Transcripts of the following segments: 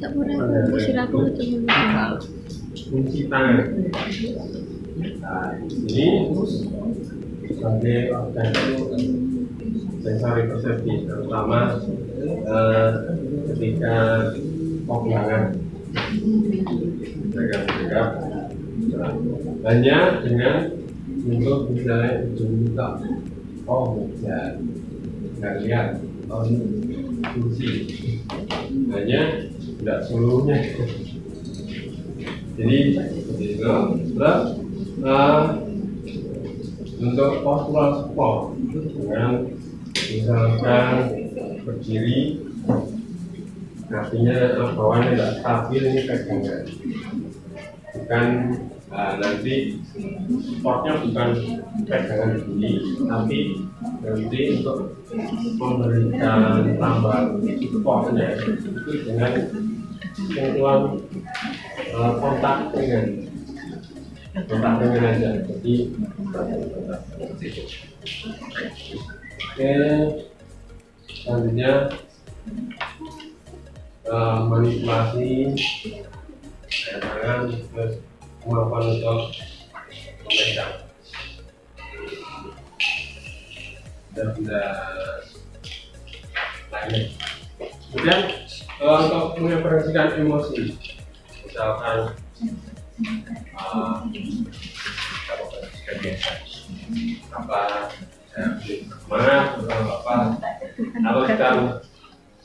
tak pernah aku usir aku ketemu kunci tangan. Nah, ini sebagai organ sensori persepsi, terutama ketika pembuangan tegak-tegak, hanya dengan untuk misalnya ujung kita, oh ya nggak lihat, oh ini fungsi, hanya tidak seluruhnya. Jadi seperti itu. Terus untuk postural support dengan misalkan berdiri, artinya bawahnya tidak stabil, ini pegangan, bukan nanti supportnya bukan pegangan begini, tapi nanti untuk memberikan tambah supportnya itu dengan sentuhan kontak dengan aja. Jadi oke, selanjutnya manipulasi tangan, terus kemampuan untuk memegang dan benda lainnya. Kemudian untuk mengekspresikan emosi, misalkan apa marah atau apa, kalau sedang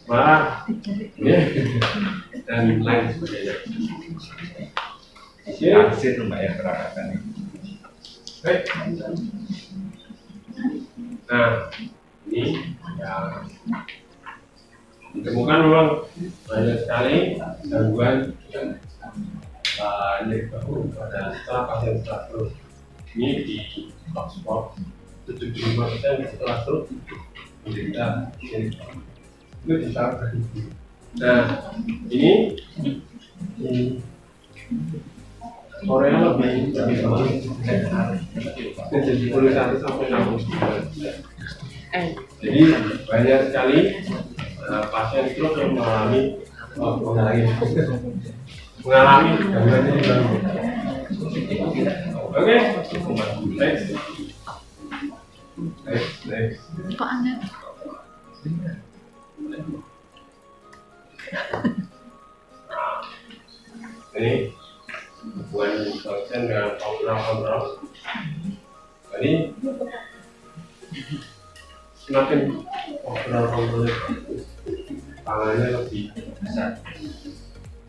marah dan lain sebagainya. Kasih tuh mbak ya peralatan ini. Baik. Nah, ini yang ditemukan memang banyak sekali gangguan nyeri bahu pada setelah pasien setelah stroke. Ini di Oxford 75% setelah stroke menderita nyeri bahu. Itu bisa terjadi. Nah, ini di Korea lebih bagus, 71 sampai 69. Jadi banyak sekali pasien stroke yang mengalami gangguan nyeri bahu. Oke, next. kok aneh Ini hubungan pasien dengan kontrol. Jadi semakin kontrolnya bagus, tangannya lebih besar.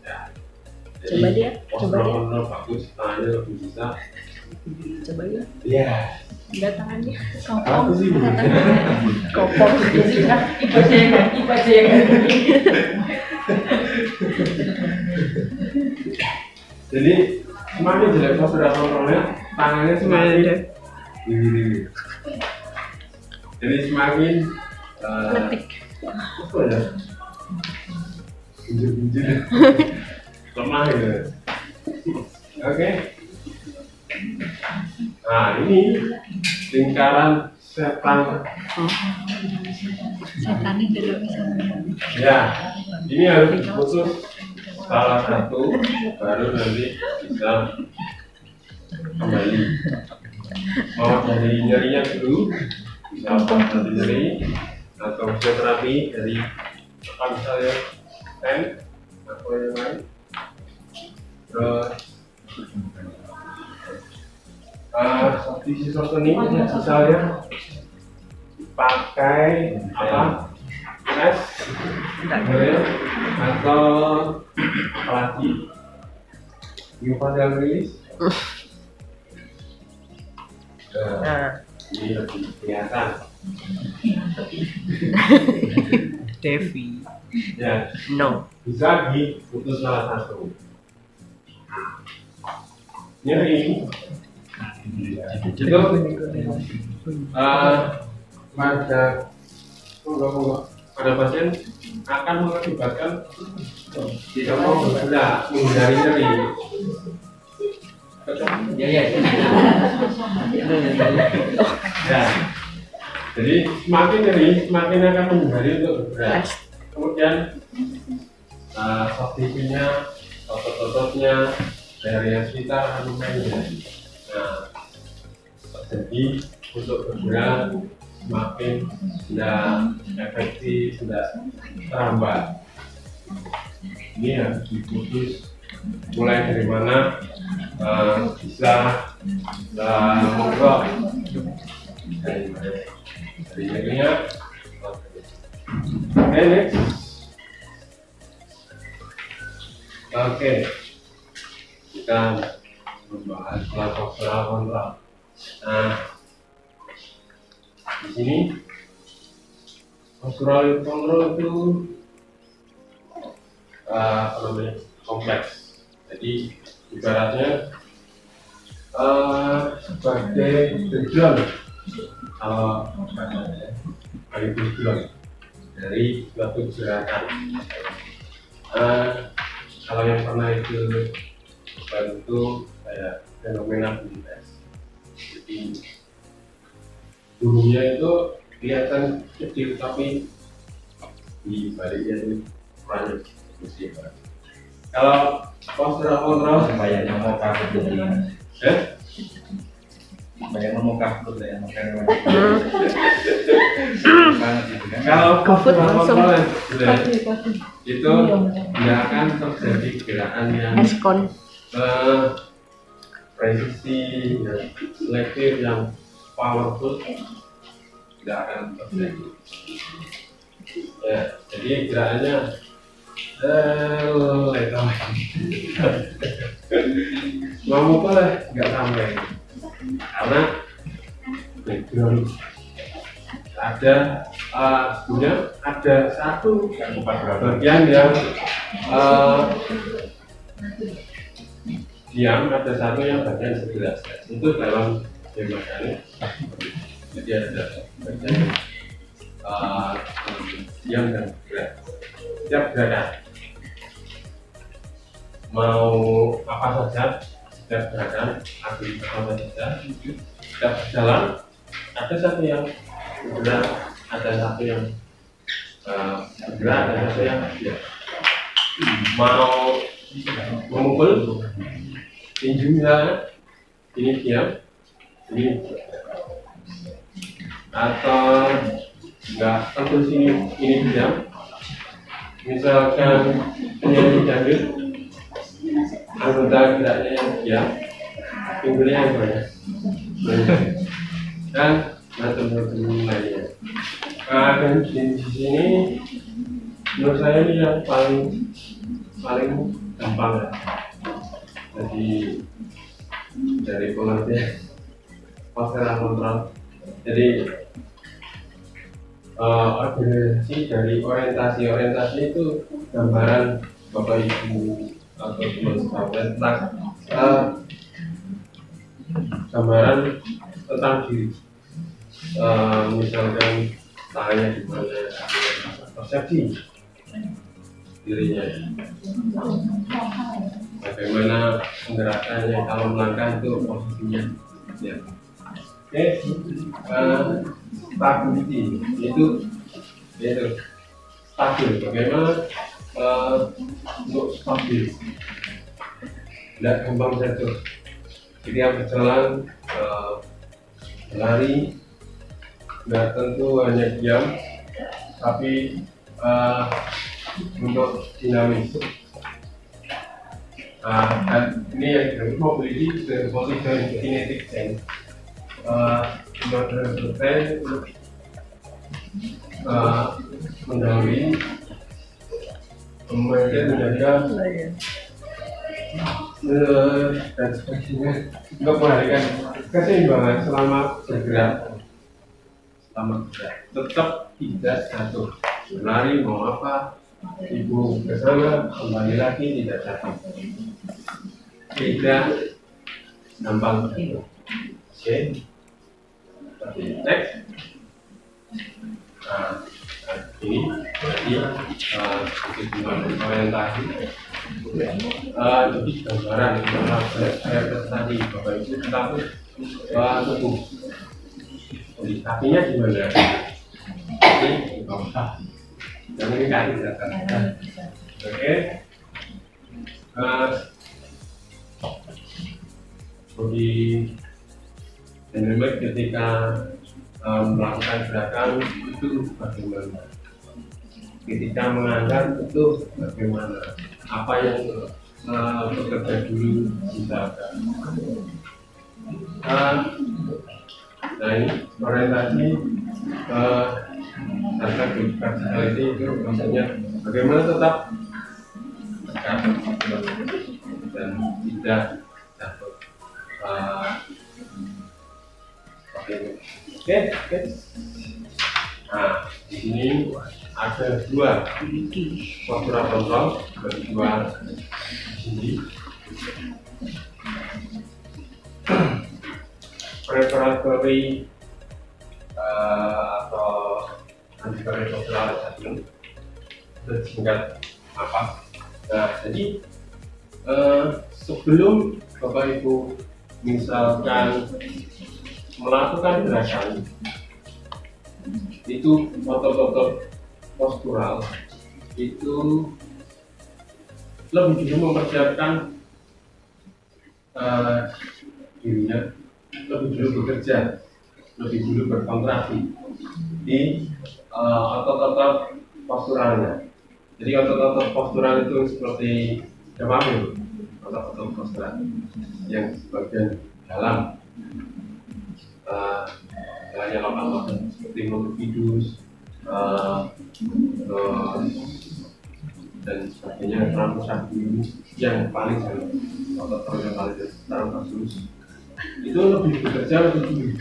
Ya. Jadi, Coba dia. kontrol bagus, tangannya lebih bisa. coba ya Iya. enggak tangannya Aku sih kopong Ibadah yang Jadi semakin jelek postural kontrolnya, tangannya semakin tinggi. Jadi semakin letik apa ya? Binjir. Lemah ya. Oke. Nah, ini lingkaran setan. setannya tidak bisa Ya, ini harus khusus salah satu, baru nanti bisa kembali. Mau dari nyerinya dulu, bisa dari nyeri atau fisioterapi dari apa misalnya pen atau yang lain. Terus seperti siswa seni misalnya pakai apa? Tes atau apalagi facial release. Nah, ini lebih kelihatan. Devi. Ya, No. bisa diputus salah satu. Nyeri itu pada pasien akan mengakibatkan tidak mau menghindari nyeri. Ya. Jadi semakin nyeri, semakin akan menghindari untuk bergerak. Kemudian soft tissue-nya, otot-ototnya, area sekitar abdomennya. Nah, terjadi untuk bergerak semakin tidak efektif, tidak terhambat. Ini harus diputus mulai dari mana bisa monggo dari jadinya. Oke, next. Oke, kita membahas kelompok kontrol. Nah, di sini postural kontrol itu kompleks. Jadi ibaratnya sebagai tujuan tujuan dari suatu gerakan. Kalau yang pernah itu bantu kayak fenomena bunites. Jadi dulunya itu kelihatan kecil tapi di baliknya itu banyak besar. Kalau postural kontrol Bayangnya mau kabur dulu ya. Bayangnya mau kabur ya, makanya banget gitu kan. kalau Gofood postural langsung. kontrol Pasti, pasti. itu tidak akan terjadi gerakan yang Eskon. presisi, yang selektif, yang powerful, tidak akan terjadi. Ya, jadi gerakannya mau apa lah nggak sampai karena background ada sebenarnya ada satu bagian yang diam, ada satu yang bagian sebelah itu dalam mekanik. Jadi ada bagian diam dan gerak. Setiap gerakan mau apa saja, setiap gerakan aktivitas apa saja, setiap jalan ada satu yang bergerak, ada satu yang bergerak, ada satu yang diam. Mau memukul tinju misalnya, ini diam, ini atau enggak tentu sini ini diam. Misalkan penyanyi dangdut, anggota geraknya yang diam, pinggulnya yang banyak, dan macam-macam lainnya. Dan di sini menurut saya ini yang paling gampang ya. Jadi dari pengertian postural kontrol. Jadi organisasi dari orientasi itu gambaran Bapak Ibu atau teman-teman tentang gambaran tentang diri. Misalkan tangannya di mana, persepsi dirinya, bagaimana penggerakannya kalau melangkah itu posisinya. Ya. Oke, stability itu stabil. Bagaimana untuk stabil? Tidak gampang jatuh. Ketika berjalan, berlari, tidak tentu hanya diam, tapi untuk dinamis. Dan ini yang disebut mobility dan kinetic change. Mendahului kemudian menjadikan dan sebagainya untuk melahirkan keseimbangan selama bergerak, tetap tidak jatuh. Berlari mau apa, ibu ke sana kembali lagi tidak jatuh, tidak gampang jatuh. Oke. Next. Ini jadi sedikit orientasi. Jadi gambaran saya tadi Bapak Ibu tentang tubuh. Jadi kakinya gimana? Ini bawah. Dan ini kaki belakang. Oke. Body dynamic ketika melakukan gerakan itu bagaimana? Ketika mengangkat itu bagaimana? Apa yang bekerja dulu misalkan? Nah ini orientasi tentang verticality itu maksudnya bagaimana tetap dan tidak jatuh. Oke. Nah di sini ada dua postural kontrol bagi dua di sini. Preparatory atau anti-preparatory postural adjustment singkat apa? Nah jadi sebelum Bapak Ibu misalkan melakukan gerakan itu otot-otot postural itu lebih dulu mempersiapkan dirinya, lebih dulu bekerja, lebih dulu berkontraksi di otot-otot posturalnya. Jadi otot-otot postural itu seperti apa? Otot-otot postural yang sebagian dalam hanya otot-otot seperti multifidus dan sebagainya, transversus yang paling dalam otot-otot yang paling transversus itu lebih bekerja lebih dulu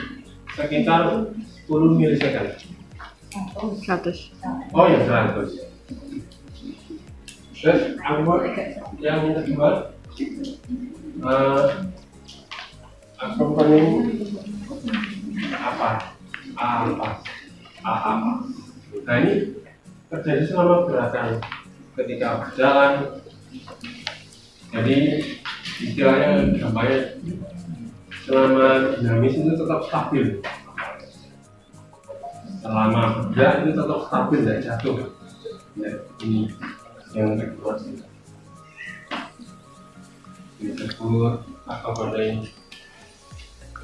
sekitar 10 milisekund. 100. Oh ya 100. Terus yang kedua accompanying apa? Nah ini terjadi selama gerakan ketika berjalan. Jadi istilahnya gampangnya selama dinamis itu tetap stabil. Selama bergerak itu tetap stabil, tidak jatuh. Ya, ini yang kedua disebut accompanying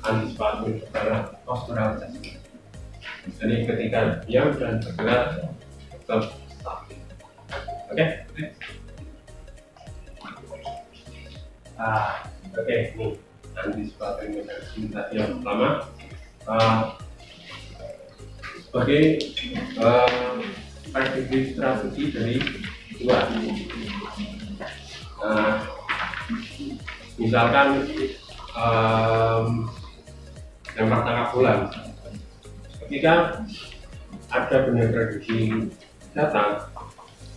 anticipatory postural adjustment. Jadi ketika diam dan bergerak tetap stabil. Oke. Oke, ini anticipatory mekanisme tadi yang pertama sebagai prediktif strategi dari dua. Misalkan yang tangkap bulan, ketika ada benda prediksi datang,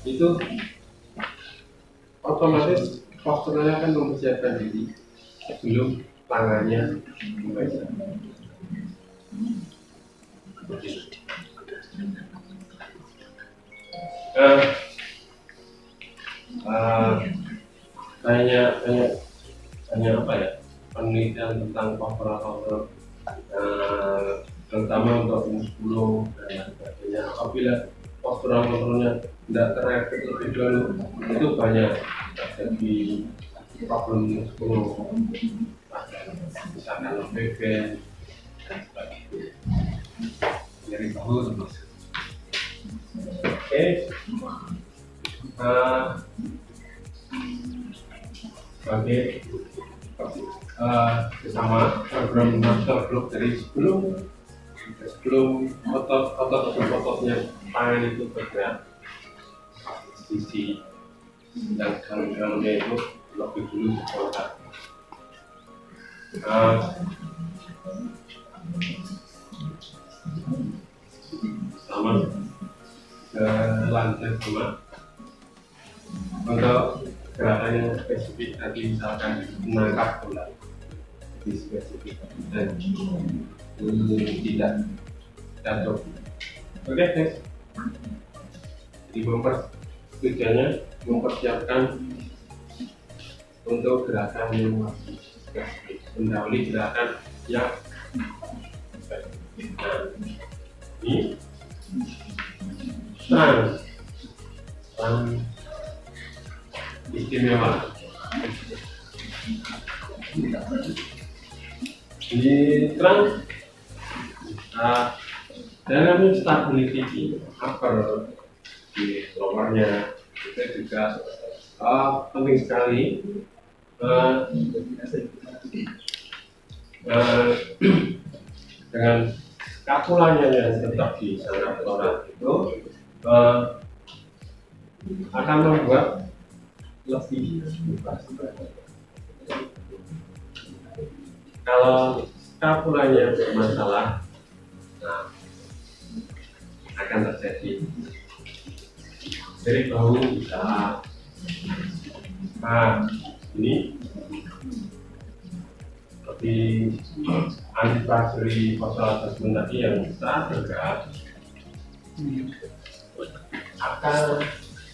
itu otomatis posturnya akan mempersiapkan diri sebelum tangannya membaca. Banyak apa ya, penelitian tentang postural terutama untuk muskulo dan sebagainya. Apabila postural kontrolnya tidak terefek lebih dulu, itu banyak terjadi problem muskulo, misalkan beben dan sebagainya, nyeri bahu termasuk. Oke. Sebagai bersama program master group dari sebelum otot-ototnya tangan itu bergerak, sisi dan dalamnya itu lebih dulu berkontak. Sama ke lantai sama untuk gerakan yang spesifik tadi, misalkan menangkap bola lebih spesifik dan tidak jatuh. Oke, guys. Jadi tujuannya mempersiapkan untuk gerakan yang lebih spesifik, mendahului gerakan yang spesifik. Nah, ini istimewa. Di terang dalam stability di upper di lowernya itu juga penting sekali dengan kapulanya yang tetap di sana orang itu akan membuat lebih bebas. Kalau kapulanya bermasalah, nah, akan terjadi dari bau bisa. Nah, ini seperti antisipasi masalah tersebut tadi yang saat bergerak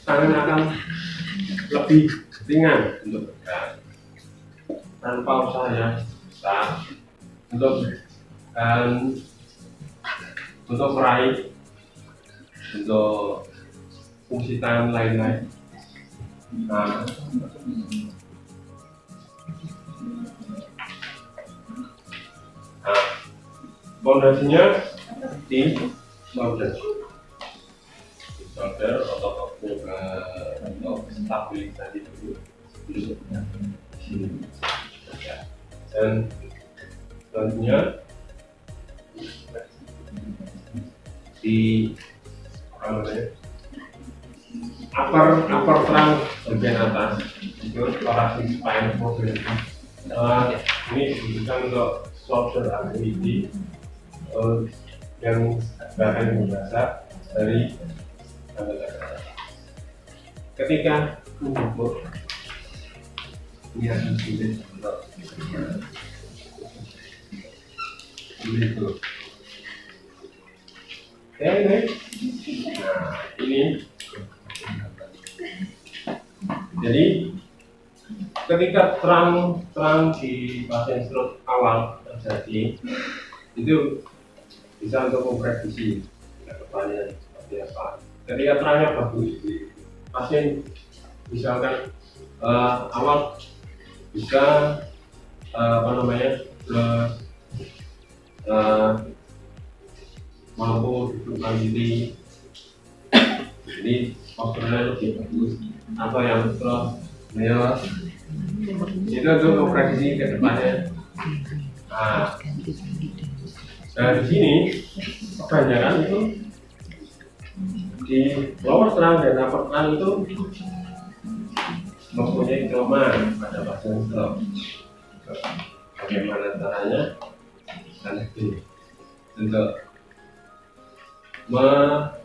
tangan akan lebih ringan untuk bergerak tanpa usaha yang besar untuk meraih untuk fungsi tangan lain-lain. Nah, fondasinya di shoulder otot untuk stabilisasi dulu dan selanjutnya di upper terang bagian atas itu thoracic spine mobility. Ini digunakan untuk shoulder activity yang bahan dasar dari ketika menjemput niat sulit begitu. Ini jadi ketika terang di pasien stroke awal terjadi itu bisa untuk memprediksi kedepannya seperti apa. Ketika terangnya bagus, pasien misalkan awal bisa mampu duduk mandiri, jadi posturnya lebih bagus, atau yang terus itu untuk memprediksi ke depannya. Nah, di sini kebanyakan itu di lower terang dan upper terang itu mempunyai kelemahan pada pasien stroke. Bagaimana caranya? Dan ini untuk melakukan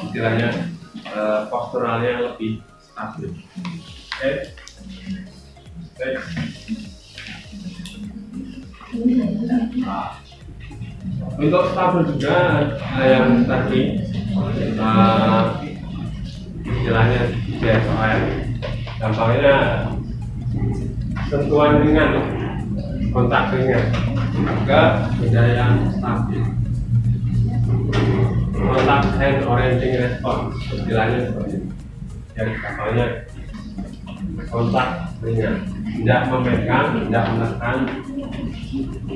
istilahnya posturalnya lebih stabil. Untuk stabil juga yang tadi istilahnya DSOR, gampangnya sentuhan ringan, kontak ringan, juga beda yang stabil. Kontak hand orienting response, istilahnya seperti itu. Yang gampangnya kontak ringan, tidak memegang, tidak menekan,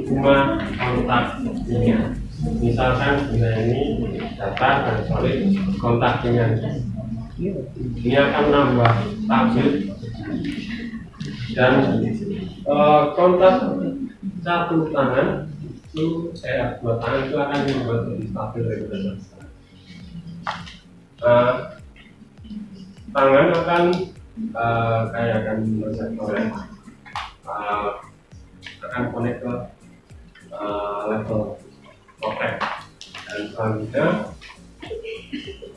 cuma kontak ringan. Misalkan benda ini datar dan solid, kontak ringan. Ini akan menambah stabil dan kontak satu tangan itu dua tangan itu akan membuat lebih stabil daripada tangan akan akan connect ke level otak dan selanjutnya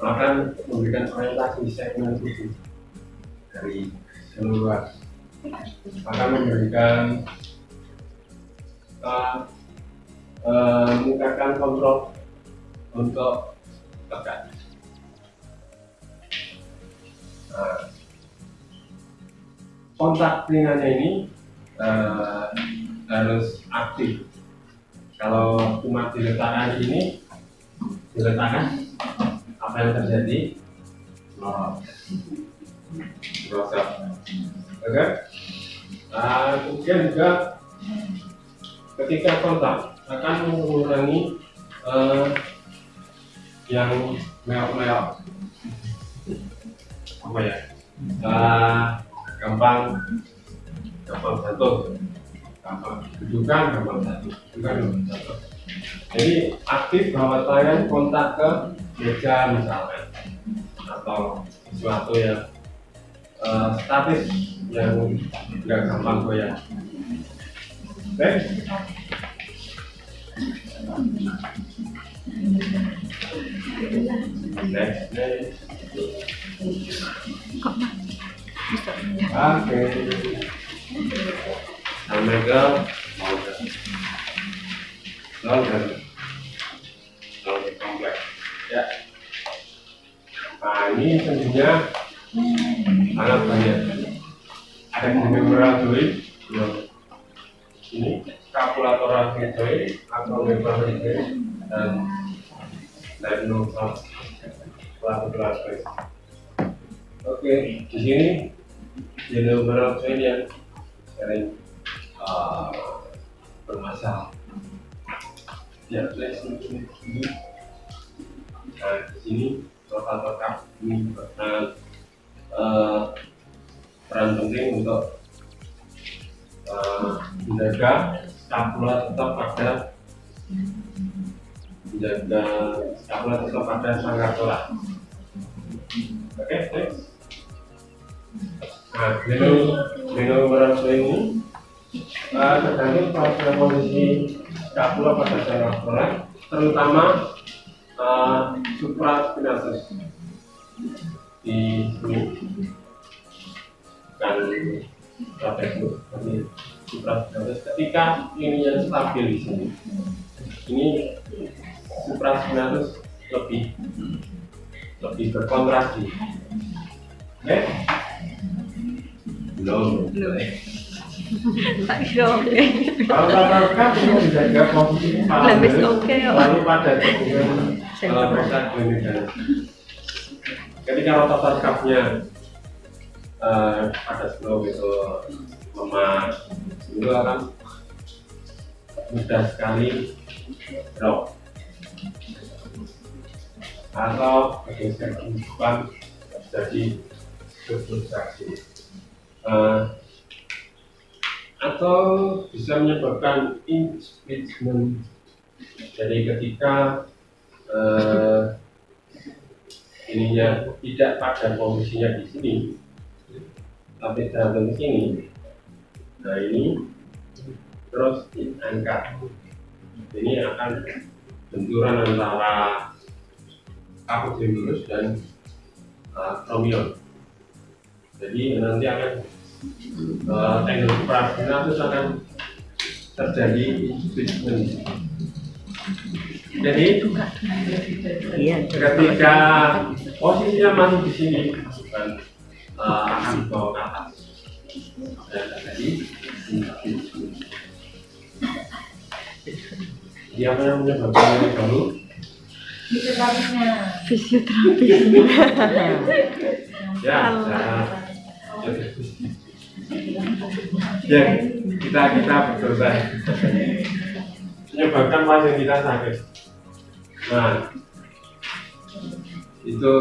akan memberikan orientasi segmen tubuh dari seluruh, akan memberikan meningkatkan kontrol untuk tekan. Kontak ringannya ini harus aktif. Kalau cuma diletakkan ini diletakkan, apa yang terjadi? Merosot. Oke? Kemudian juga ketika kontak akan mengurangi yang meok-meok, apa ya? Gampang jatuh, gampang dudukan, gampang jatuh. Jadi aktif bahwa tangan kontak ke meja misalnya, atau sesuatu yang statis yang nggak gampang goyang. Oke? Next. Oke. Sampai ke kompleks. Ya. Nah, ini tentunya sangat banyak. Ada femoral joint, ini scapulateral joint, acromial joint, dan sternoclavicular joint. Oke, di sini femoral joint yang sering bermasalah. Ya, ini. Nah, di sini rotator cuff ini berperan penting untuk menjaga skapula tetap pada sangkar tulang. Oke, next. Nah, femoral joint ini tergantung pada posisi skapula pada sangkar tulang, terutama supraspinatus di sini, bukan trapesius, tapi supraspinatus. Ketika ini yang stabil di sini, ini supraspinatus lebih berkontraksi. Oke? Belum. Kalau katakan ini menjaga posisi kepala lalu pada dengan proses klinis. Ketika rotator cuff-nya pada slow itu lemah, itu akan mudah sekali drop atau bergeser ke depan jadi subluxasi. Atau bisa menyebabkan impingement. Jadi ketika ininya tidak pada posisinya di sini, tapi tergantung sini. Nah ini terus diangkat. Ini akan benturan antara apodemulus dan acromion. Jadi nanti akan angle supraspinatus akan terjadi impingement. Jadi ketika posisinya masih di sini, bukan akan dibawa ke atas dan terjadi impingement. Jadi apa yang menyebabkan ini baru? Fisioterapi. Ya, ya kita berdosa menyebabkan pasien kita sakit. Nah, itu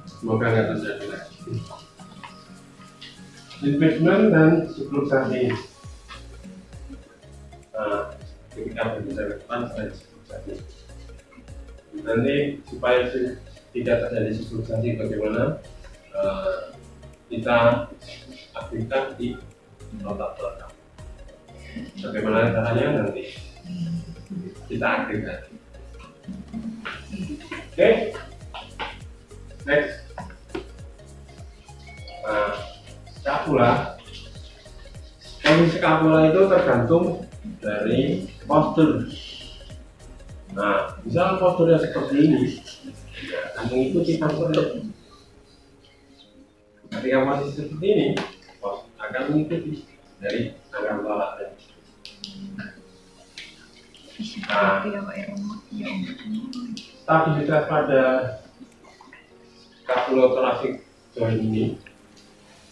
semoga nggak terjadi lagi. Impingement dan subluxasi. Nah, kita berbicara ke depan selain subluxasi. Nanti supaya tidak terjadi subluxasi bagaimana kita aktifkan di rotator cuff. Bagaimana caranya nanti kita aktifkan. Oke, next. Nah, skapula. Posisi skapula itu tergantung dari postur. Nah, misal posturnya seperti ini, akan mengikuti postur ini. Ketika posisi seperti ini, akan mengikuti dari sangkar tulang. Nah, stabilitas pada scapulothoracik joint ini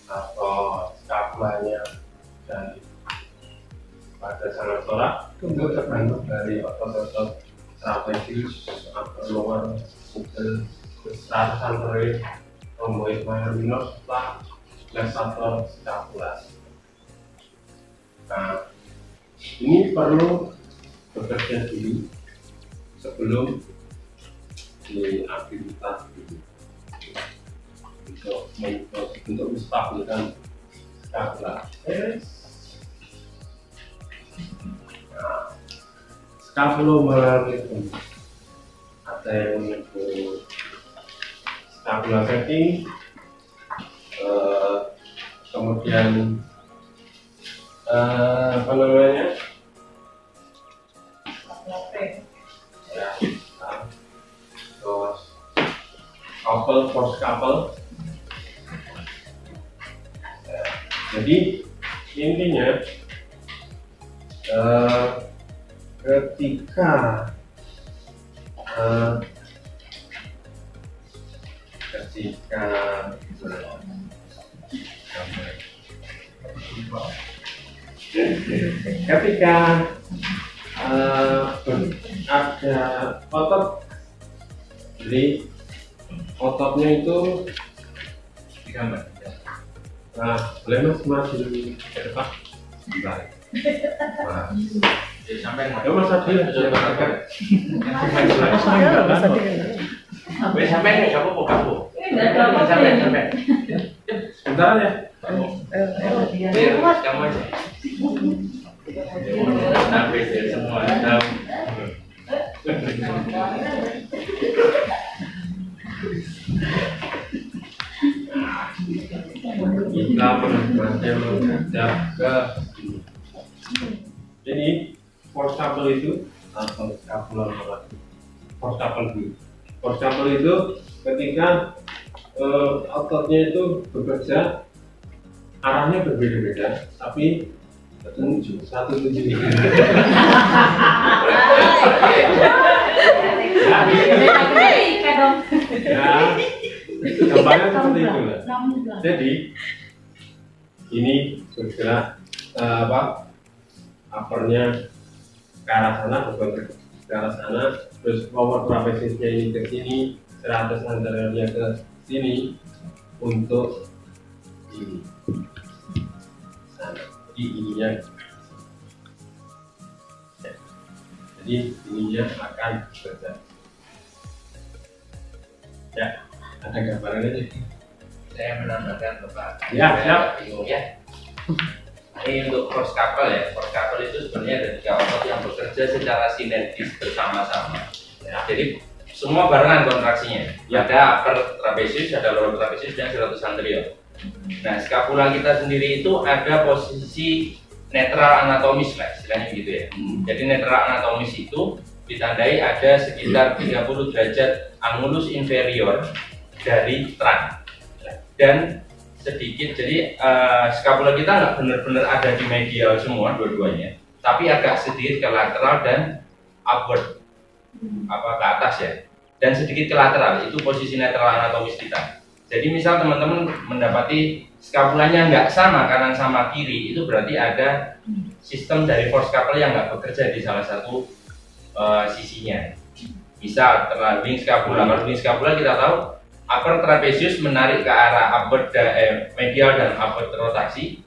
atau scapulanya dan pada saraf torak itu tergantung dari otot-otot trapezius, upper lower, middle, stratus anterior, rhomboid minor, serta flexator scapula. Nah, ini perlu bekerja dulu sebelum diaktivitas dulu untuk menstabilkan scapula. Nah, scapulomalar itu ada yang menyebut scapula setting, kemudian apa namanya? Ya, terus couple, force couple. Ya, jadi intinya ketika ada otot, jadi ototnya itu digambar. nah, boleh mas maju ke depan. Nah, Jadi sampai ya mas Adil sudah katakan. sampai nggak kamu mau kamu. Sampai. Sebentar ya. Kamu aja. Sampai semua. Kita berhasil menghadap ke sini. Jadi force couple itu atau scapular force couple dulu. Force couple itu ketika ototnya itu bekerja arahnya berbeda-beda, tapi satu tujuan. Ya, gampangnya seperti itu lah. Jadi ini bergerak uppernya ke arah sana, beban ke arah sana, terus lower trapezisnya ini ke sini, stratus anteriornya ke sini untuk ini. Nah, jadi ininya, ya. Jadi ininya akan bergerak. Ya, ada gambarannya nih. Saya menambahkan Bapak. Ya, siap. Bingung ya. Ini untuk force couple ya. Force couple itu sebenarnya ada 3 otot yang bekerja secara sinergis bersama-sama. Ya, jadi semua barengan kontraksinya. Ya. Ada upper trapezius, ada lower trapezius, dan stratus anterior. Nah, scapula kita sendiri itu ada posisi netral anatomis lah, istilahnya gitu ya. Jadi netral anatomis itu ditandai ada sekitar 30 derajat angulus inferior dari trunk dan sedikit, jadi scapula kita nggak benar-benar ada di medial semua dua-duanya, tapi agak sedikit ke lateral dan upward, ke atas ya, dan sedikit ke lateral. Itu posisi netral anatomis kita. Jadi misal teman-teman mendapati scapulanya nggak sama kanan sama kiri, itu berarti ada sistem dari force couple yang nggak bekerja di salah satu sisinya. Misal terlalu wing scapula, kalau wing scapula kita tahu upper trapezius menarik ke arah upward medial dan upward rotasi.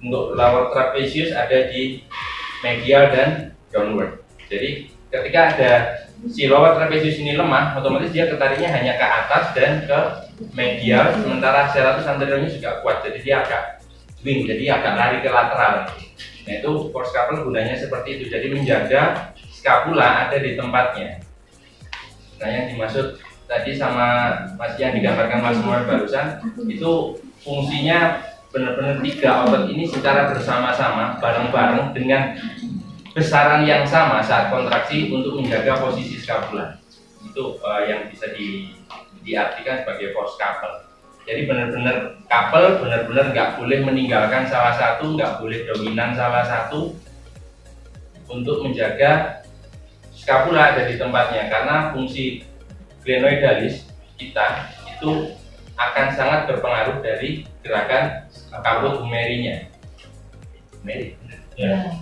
Untuk lower trapezius ada di medial dan downward. Jadi ketika ada si lower trapezius ini lemah, otomatis dia ketariknya hanya ke atas dan ke medial, sementara stratus anteriornya juga kuat, jadi dia agak wing, jadi agak lari ke lateral. Nah, itu force couple gunanya seperti itu, jadi menjaga scapula ada di tempatnya. Nah, yang dimaksud tadi sama yang digambarkan Mas Muar barusan, itu fungsinya benar-benar 3 otot ini secara bersama-sama, bareng-bareng dengan besaran yang sama saat kontraksi untuk menjaga posisi scapula. Itu yang bisa diartikan sebagai force couple. Jadi benar-benar couple, benar-benar nggak boleh meninggalkan salah satu, nggak boleh dominan salah satu untuk menjaga skapula ada di tempatnya karena fungsi glenoidalis kita itu akan sangat berpengaruh dari gerakan kaput humerinya. Ya.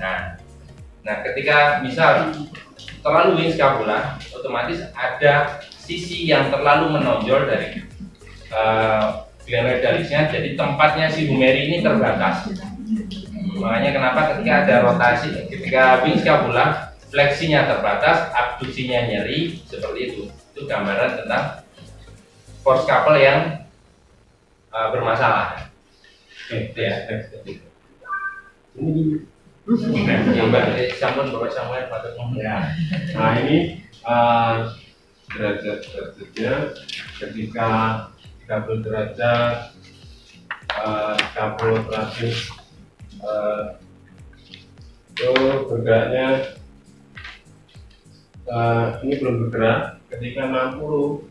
Nah, ketika misal terlalu wing skapula, otomatis ada sisi yang terlalu menonjol dari glenoidalisnya, jadi tempatnya si humeri ini terbatas. Makanya kenapa ketika ada rotasi, ketika wing scapula fleksinya terbatas, abduksinya nyeri, seperti itu. Itu gambaran tentang forescapul yang bermasalah. Oke, Ya. Ini Gambar sampun bawa samuel patut ya. Nah ini derajat-derajatnya ketika 30 derajat, 30 derajat itu bergeraknya ini belum bergerak. Ketika 60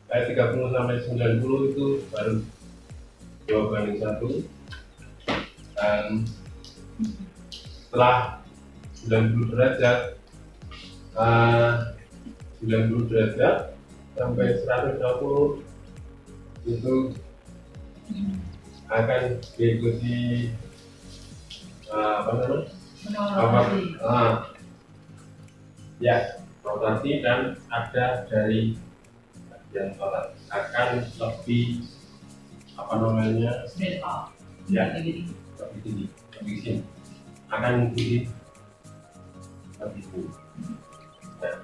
30 sampai 90 itu baru 2:1, dan setelah 90 derajat 90 derajat sampai 120 itu akan diikuti ya rotasi, dan ada dari yang akan lebih ya lebih tinggi, lebih sini akan tinggi lebih tinggi. Nah,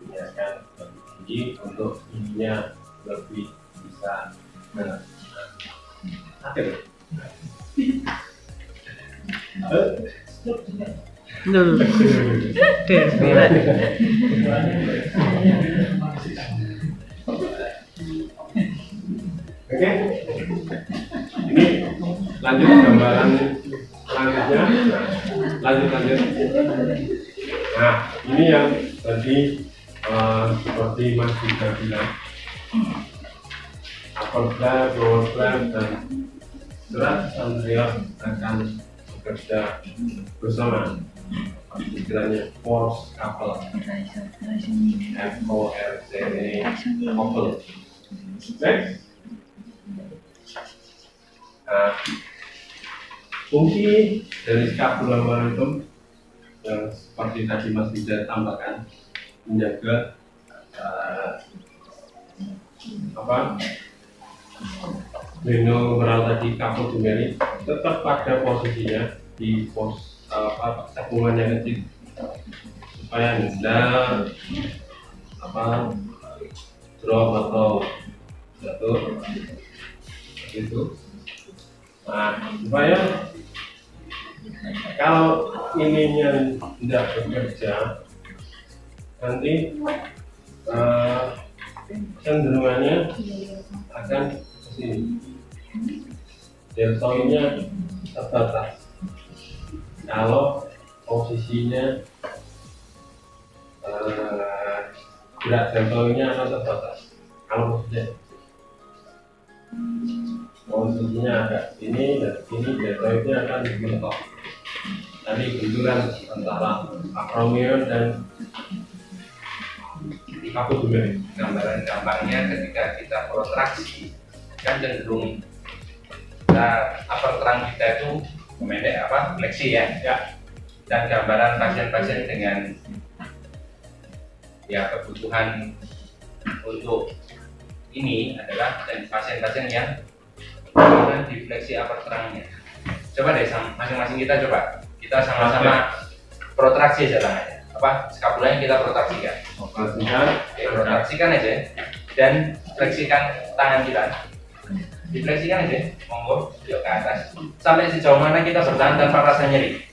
ini akan lebih tinggi untuk ininya lebih bisa akhir. Dulu. Devi lah. Oke, ini lanjut gambaran selanjutnya. Lanjut. Nah, ini yang tadi seperti Mas juga bilang, upper flap, lower flap, dan gerak sandrial akan bekerja bersama. Istilahnya force couple, FORCE couple. Next. Fungsi dari scapula maritim yang seperti tadi Mas Wijaya tambahkan, menjaga glenohumeral tadi, kaput humeri tetap pada posisinya di pos tabungannya kecil supaya tidak drop atau jatuh itu. Nah, supaya kalau ininya tidak bekerja, nanti cenderungannya akan ke sini, deltoidnya terbatas kalau posisinya gerak deltoidnya akan terbatas. Kalau posisinya agak ini dan ini, deltoidnya akan mentok. Tadi benturan antara acromion dan kaput humeri. Gambaran gampangnya ketika kita protraksi kan cenderung upper trunk kita itu memendek, fleksi ya. Dan gambaran pasien-pasien dengan ya kebutuhan untuk ini adalah dan pasien-pasien yang dengan difleksi upper trunknya. Coba deh masing-masing kita sama-sama protraksi aja tangannya. Skapulanya kita protraksikan. Protraksikan aja dan fleksikan tangan kita. Difleksikan aja, monggo, yuk ke atas. Sampai sejauh mana kita bertahan tanpa rasa nyeri?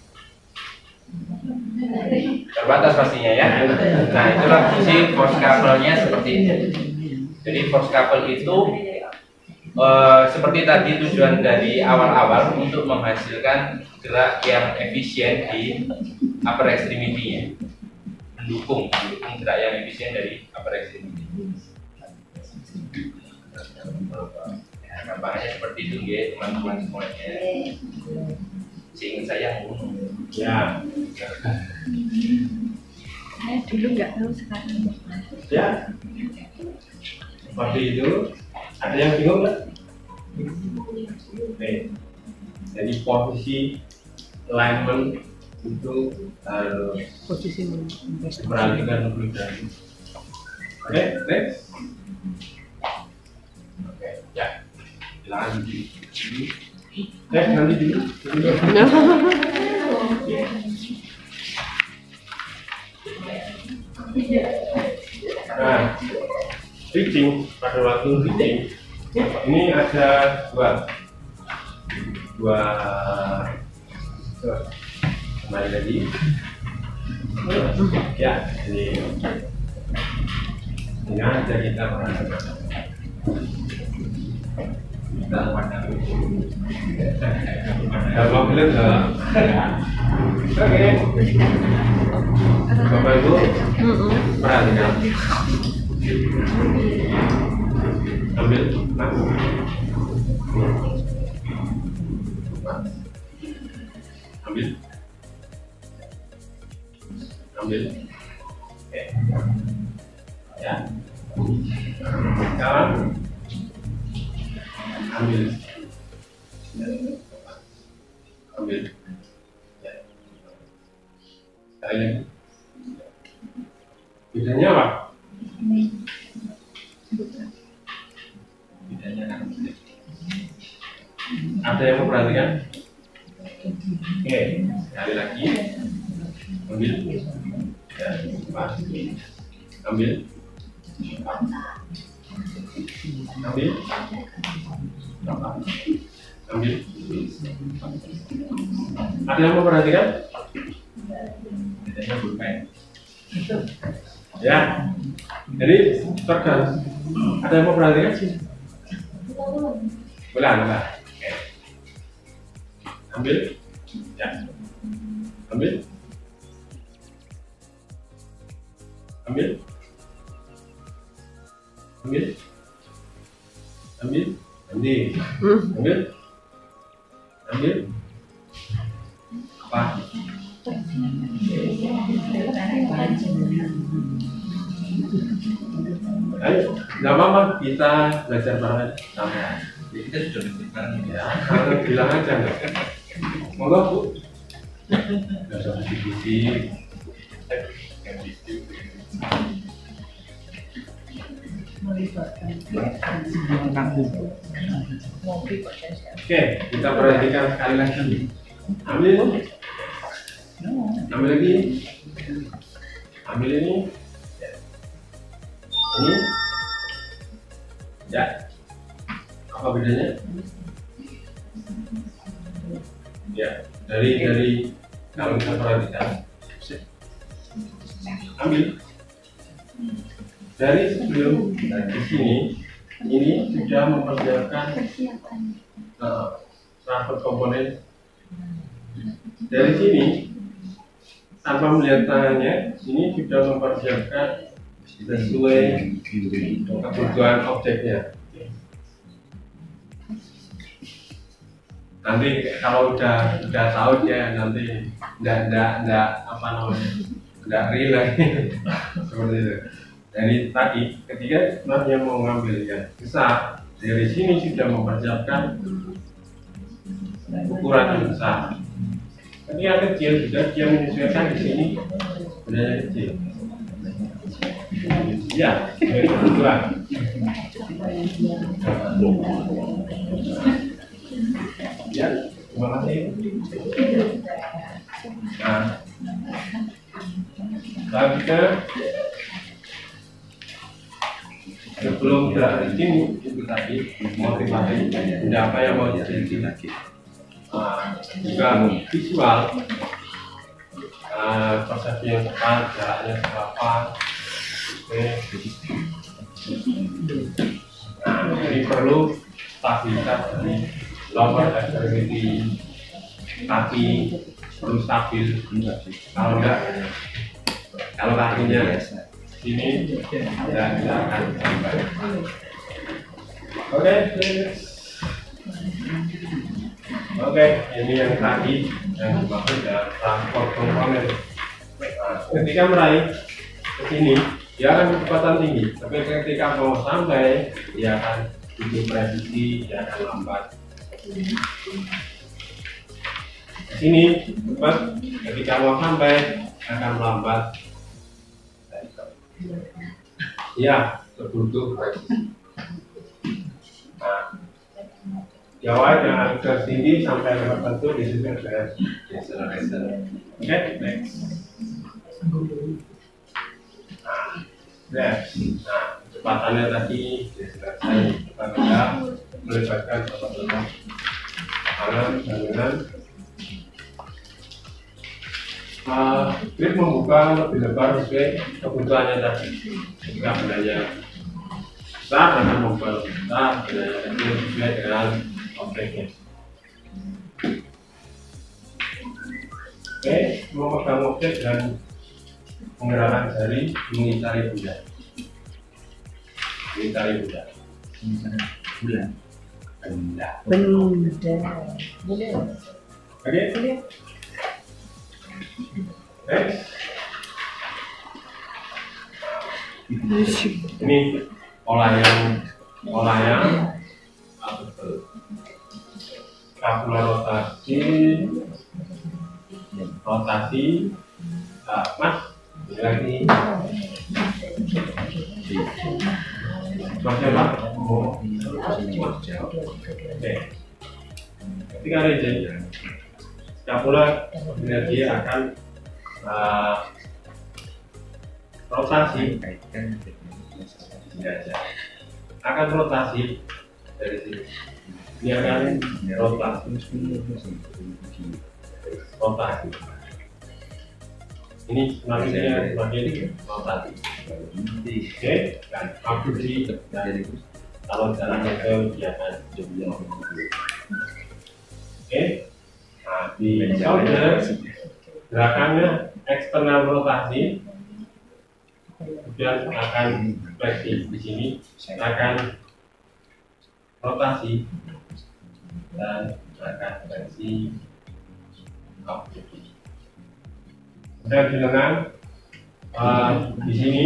Terbatas pastinya ya. Nah, itulah fungsi forescapulnya seperti ini. Jadi forescapul itu seperti tadi tujuan dari awal-awal untuk menghasilkan gerak yang efisien di upper extremity-nya, mendukung gerak yang efisien dari upper extremity. Gampangnya seperti itu ya teman-teman semuanya. Seingat saya ya. Saya dulu nggak tahu, sekarang. Ya, seperti itu. Ada yang bingung nggak? Oke. Jadi posisi alignment itu harus Posisi perhatikan dulu dan oke, next. Oke, ya. Lanjut. Nanti dulu. Nah, reading pada waktu reading ini ada dua kembali lagi. Ya, ini aja kita perhatikan. Kalau boleh nggak? Oke. Bapak Ibu, perhatikan. Ambil, Mas. Ambil. Ambil. Oke. Ya. Sekarang ambil. Ambil. Ya. Sekali lagi. Bedanya apa? Bedanya kan. Ada yang memperhatikan? Oke, sekali lagi. Ambil. Ya, pas. Ambil. Ambil. Ambil. Ada yang memperhatikan? Bedanya bukan. Ya, jadi tergantung. Ada yang memperhatikan sih? Boleh. Oke. Ambil. Ya. Ambil. Ambil. Ambil. Ambil. Ambil. Ambil. Ambil. Apa? Ayo, nggak apa-apa, kita belajar bareng sama. Jadi kita sudah belajar bareng Ya, kalau bilang aja nggak. Monggo Bu. Nggak usah bisik-bisik. Oke, kita perhatikan sekali lagi. Ambil. Ambil lagi. Ambil ini. Ini. Ya. Apa bedanya? Ya, dari kalau kita perhatikan. Ambil. Dari sebelum di sini, ini sudah mempersiapkan transport komponen. Dari sini, tanpa melihat tangannya, ini sudah mempersiapkan sesuai kebutuhan objeknya. Nanti kalau udah tahu ya, nanti enggak apa namanya, enggak real lagi seperti itu. Dari tadi ketika sebenarnya mau ngambil yang besar, dari sini sudah mempersiapkan ukuran yang besar. Tapi yang kecil juga dia menyesuaikan di sini benarnya kecil. Ya, kedua. Ya, terima kasih. Nah, selanjutnya sebelum dari sini itu tadi motivasi apa yang mau jadi lagi. Juga visual, persepsi yang tepat, jaraknya berapa. Oke. Ini perlu stabilitas dari lower extremity kaki perlu stabil. Kalau enggak, kalau kakinya sini tidak akan sampai. Oke, ini yang tadi yang dimaksud dengan transport komponen. Ketika meraih ke sini, dia akan kecepatan tinggi. Tapi ketika mau sampai, dia akan butuh presisi, dia akan lambat. Ke sini cepat, ketika mau sampai akan melambat. Ya, butuh presisi. Nah, Jawa yang ke sini sampai tertentu di situ ada decelerator. Oke, next. Nah, kecepatannya tadi selesai. Kita bisa melibatkan otot-otot tangan, tangan. Grip membuka lebih lebar sesuai kebutuhannya tadi. Jika bendanya besar akan membuka lebih besar, bendanya kecil sesuai dengan objeknya. Oke, memegang objek dan menggerakkan jari mengitari benda. Mengitari benda. Benda. Oke. Ini pola yang kapula rotasi, mas ini lagi masnya pak oke. Ketika reject kapula dia akan rotasi akan rotasi dari sini. Ini akan rotasi. Ini semakin rotasi. Oke, dan abduksi dan kalau jalannya ke dia akan oke. Nah, di shoulder gerakannya eksternal rotasi, kemudian akan fleksi di sini akan rotasi dan akan fleksi objek. Kemudian di lengan di sini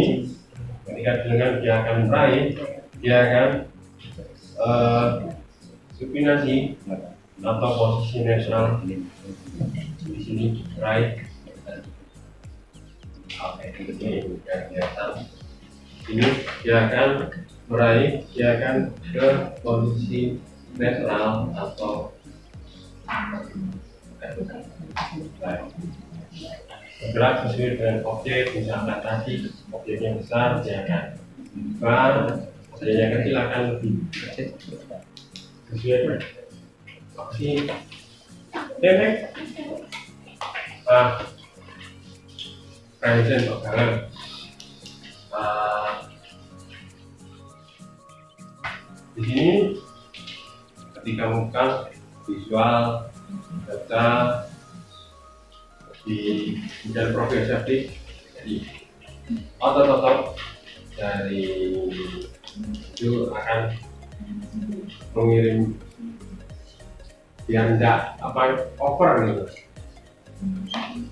ketika di lengan dia akan meraih, dia akan supinasi atau posisi netral di sini right. Oke, ini ini dia akan meraih, dia akan ke posisi netral atau bergerak sesuai dengan objek. Misalkan tadi objeknya besar, dia akan besar, objeknya kecil akan lebih kecil sesuai dengan opsi. Next, present pegangan. Di sini ketika memegang visual baca di dan progresif, jadi otot-otot dari itu akan mengirim biar tidak over gitu.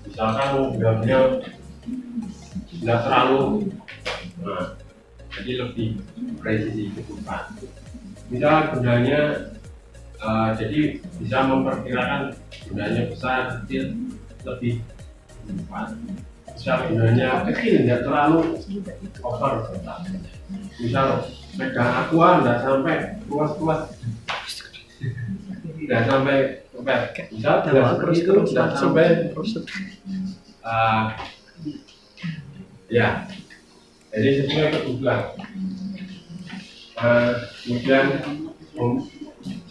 Misalkan benar-benar tidak terlalu, nah, jadi lebih presisi kebutuhan. Misal bendanya jadi bisa memperkirakan bendanya besar kecil lebih cepat. Misal bendanya kecil tidak terlalu over. Misal pegang aqua tidak sampai puas-puas, tidak sampai kepet. Misal itu tidak sampai ya. Jadi sesuai kebutuhan. Kemudian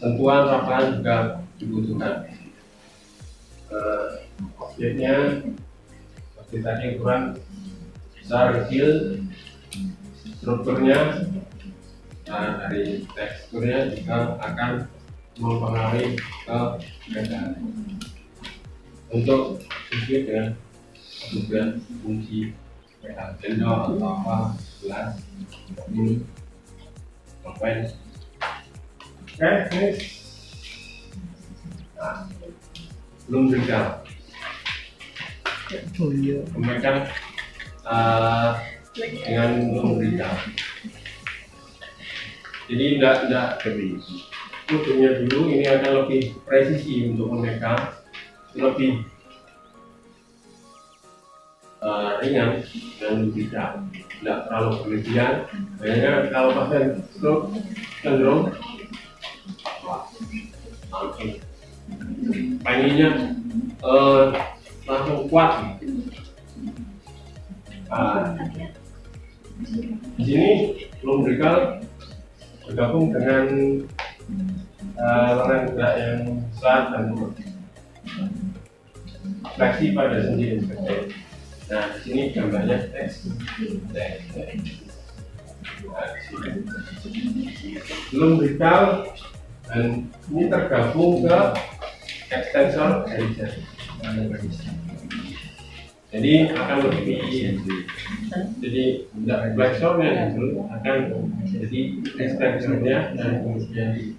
sentuhan rapahan juga dibutuhkan. Objeknya seperti tadi ukuran besar kecil, strukturnya dari teksturnya juga akan mempengaruhi ke medan untuk sesuai dengan kebutuhan fungsi medan sendok atau apa gelas ini. Oke, nah, belum juga. Kemudian dengan lumbrical. Jadi tidak ujungnya dulu ini akan lebih presisi untuk memegang, lebih ringan dan tidak terlalu berlebihan. Makanya kalau pasien stroke cenderung pengennya langsung kuat. Di sini lumbrical bergabung dengan lengan gerak yang besar dan fleksi pada sendi inferior. Nah, di sini gambarnya lumbrical dan ini tergabung ke extensor dari jari. Jadi akan lebih, jadi tidak fleksornya dulu akan jadi extensornya dan kemudian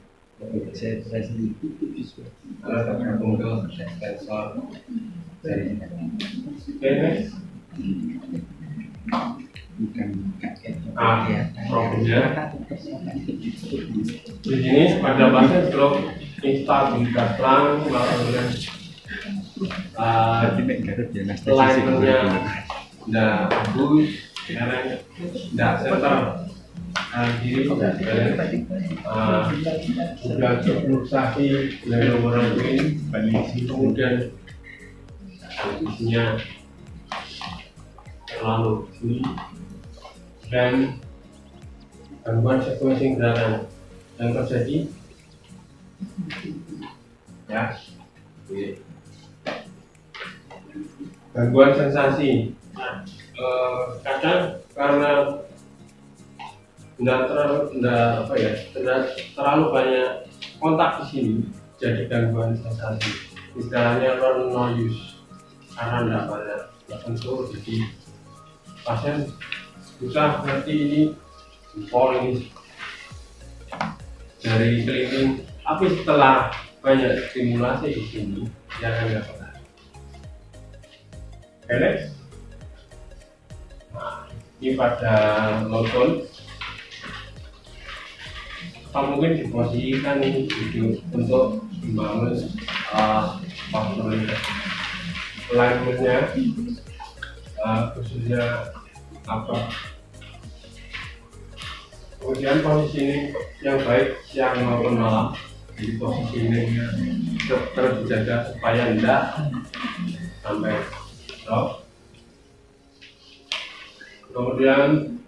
tergabung ke extensor jari. Oke, next. Problemnya di sini pada pasien stroke instabilitas lang, kemudian alignmentnya tidak bagus, tidak center diri, sudah subluxasi glomeruli, kemudian isinya terlalu tinggi dan gangguan sequencing gerakan yang terjadi ya, gangguan sensasi. Kadang karena tidak terlalu banyak kontak di sini jadi gangguan sensasi, istilahnya non noise, karena tidak banyak tersentuh jadi pasien susah ngerti ini jempol ini dari kelingking, tapi setelah banyak stimulasi di sini jangan nggak pernah. Next. Nah, ini pada loton mungkin diposisikan ini untuk membangun posturnya, alignmentnya, khususnya apa. Kemudian posisi ini yang baik siang maupun malam, jadi posisi ini terus dijaga supaya tidak sampai drop. Kemudian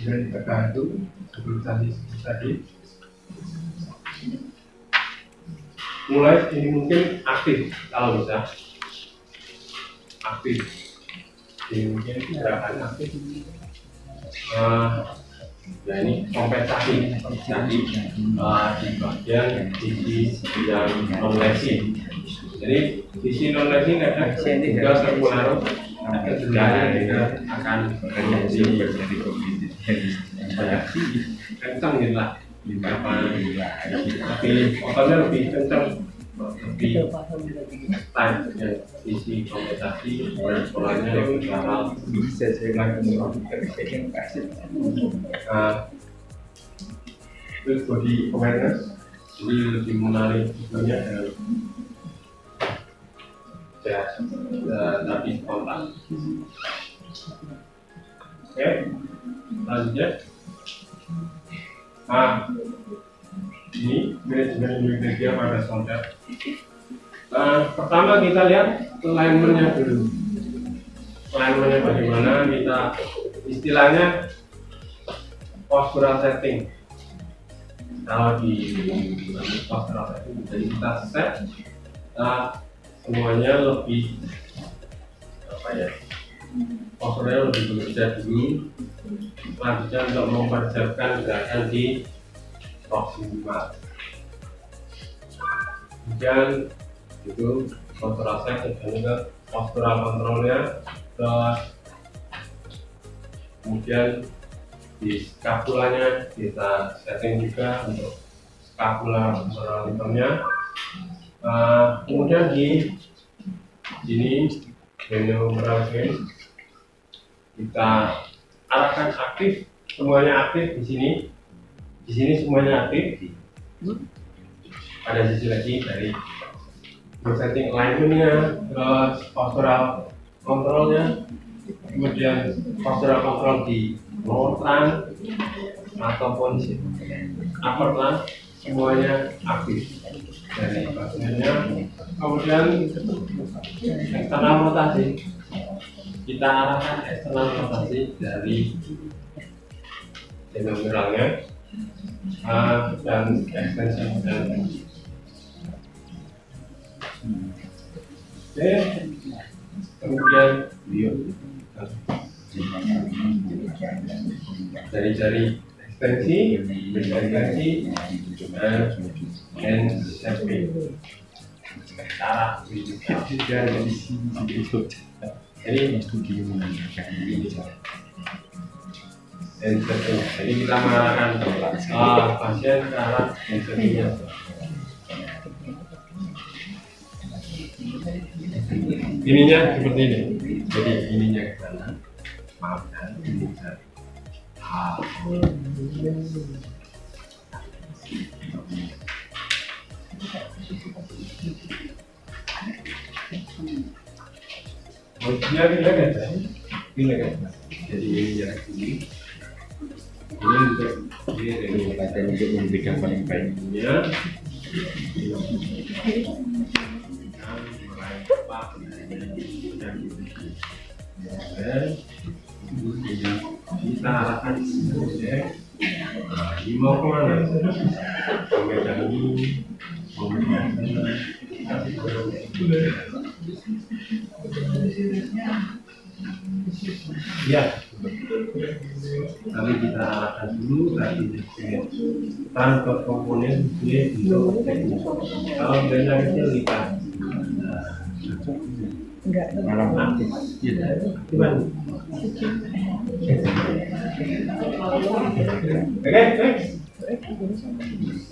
ini tergantung seperti tadi. Mulai ini mungkin aktif kalau bisa aktif. Ini mungkin gerakan aktif. Ya ini kompensasi tadi di bagian sisi yang non lesi. Jadi sisi non lesi kadang juga terpengaruh akan terjadi kencang gitu lah, tapi otaknya lebih kencang, lebih tight ya, sisi kompensasi polanya lebih mahal. Terus body awareness, jadi lebih menarik tubuhnya tapi kontak. Oke, lanjut. Ini manajemen media pada solder. Pertama kita lihat alignmentnya dulu. Alignmentnya bagaimana? Kita istilahnya postural setting. Kalau di postural setting, jadi kita set semuanya lebih posturnya lebih bekerja dulu. Selanjutnya untuk mempersiapkan gerakan di proksimal. Kemudian itu postural set dan juga postural kontrolnya. Terus kemudian di skapulanya kita setting juga untuk skapula kontrolnya. Kemudian di sini cranial kita arahkan aktif, semuanya aktif di sini semuanya aktif. Ada sisi lagi dari setting alignmentnya, terus postural kontrolnya, kemudian postural kontrol di lower trunk ataupun upper trunk semuanya aktif dari bagiannya. Kemudian eksternal rotasi, kita arahkan eksternal rotasi dari fenomenalnya dan ekstensi dan oke. Kemudian jari-jari ekstensi dan shaping arah jadi kita mengarahkan pasien ke arah shapingnya. Ininya seperti ini, jadi ininya ke sana, maafkan ini saya. Jadi ini jarak ini juga ini dari latihan untuk memberikan paling baik ya. Kita arahkan mau kemana? Sampai ya, tapi kita arahkan dulu tadi transfer komponen dia untuk teknik. Kalau benda kecil kita malam aktif, gimana?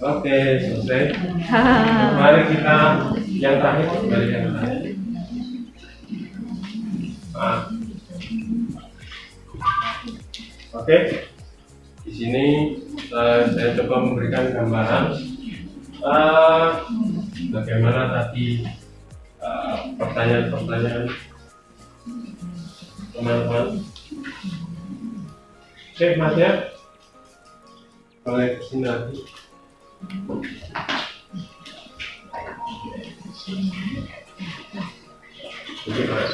Oke, selesai. Mari kita yang terakhir, kembali yang terakhir. Oke, di sini saya coba memberikan gambaran bagaimana tadi pertanyaan-pertanyaan teman-teman. Oke, Mas ya, boleh kesini lagi. Oke, Mas.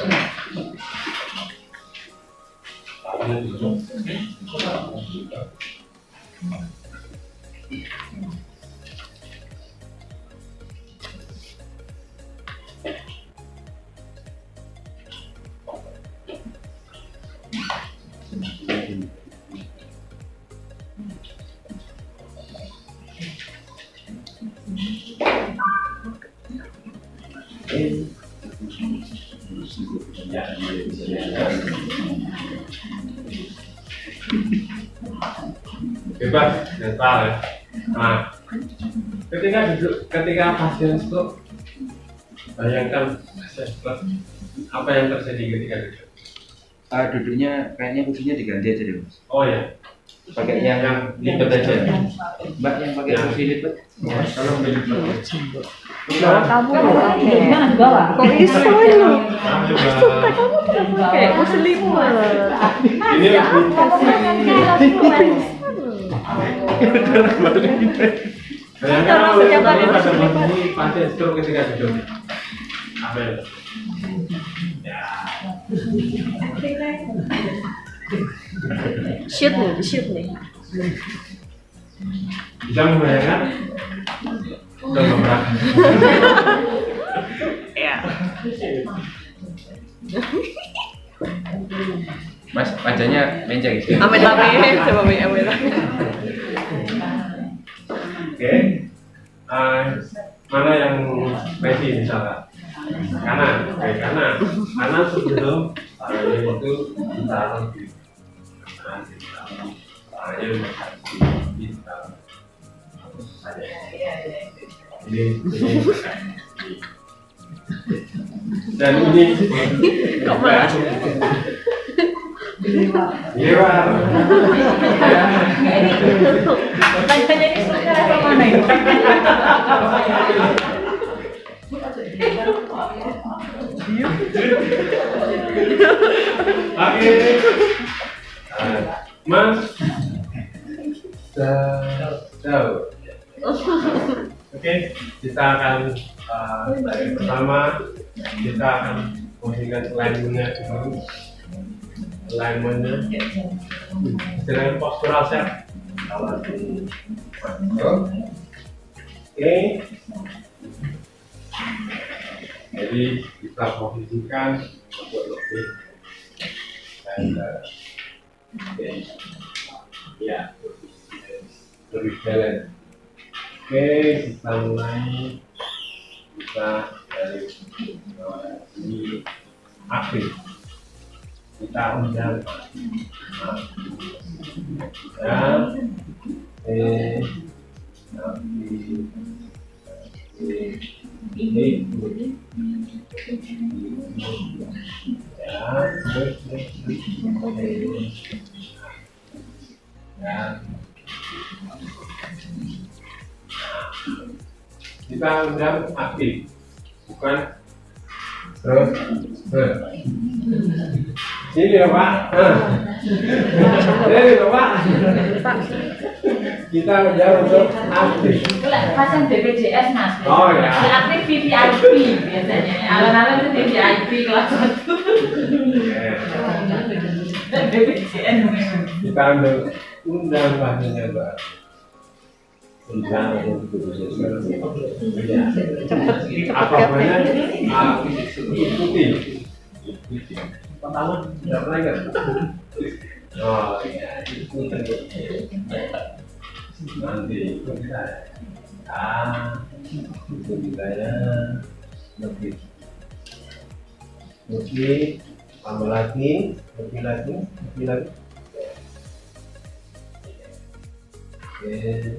Bebas, netral ya. Nah, ketika pasien stroke, bayangkan pasien stroke, apa yang terjadi ketika duduk? Duduknya kayaknya kursinya diganti aja deh, Mas. Oh ya, Pakai yang lipat aja. Mbak yang pakai kursi lipat. kalau lipat. Bawa kamu Jangan bawa. kok bisa lu? Kayak kursi lipat. Ini bayangkan kalau pada posisi pasien stroke ketika duduk, apa ya? Shoot nih. Bisa membayangkan? Coba Ya. Mas, wajahnya menceng gitu. Amit-amit, coba amit-amit. Oke, mana yang Messi misalnya? Kanan, oke, kanan sebelum tangannya itu ditaruh di tangannya ditaruh ini dan ini Kok malah? Lewat. Tanya ini suka apa mana ini? Oke. Mas. Jauh. Oke, kita akan dari pertama kita akan posisikan alignmentnya dulu. Alignmentnya dengan postural set. Oke. Jadi kita posisikan untuk lebih dan ya lebih balance. Oke, kita mulai. Kita dari sini aktif. Kita undang kita undang aktif, bukan terus sini ya Pak, sini ya Pak, kita undang untuk aktif. Pasang BPJS Mas. Oh ya. Aktif VVIP biasanya. Alon-alon itu VVIP kelas 1. BPJS. Kita undang pasiennya Mbak. Undang apa namanya? Ikuti. Pertama, tidak pernah ingat. Oh iya, ikuti. Nanti ikuti saya. Ikuti saya. Lebih. Tambah lagi, lebih lagi. Oke.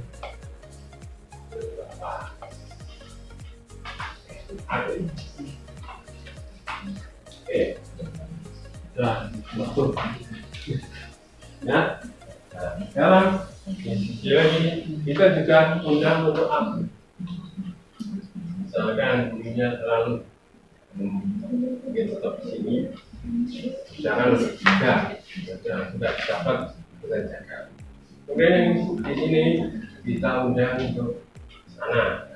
Oke, sudah masuk. Ya, sekarang kita juga undang untuk apa? Misalkan bunyinya terlalu mungkin tetap di sini, jangan sudah dapat kita jaga. Oke, di sini kita undang untuk sana,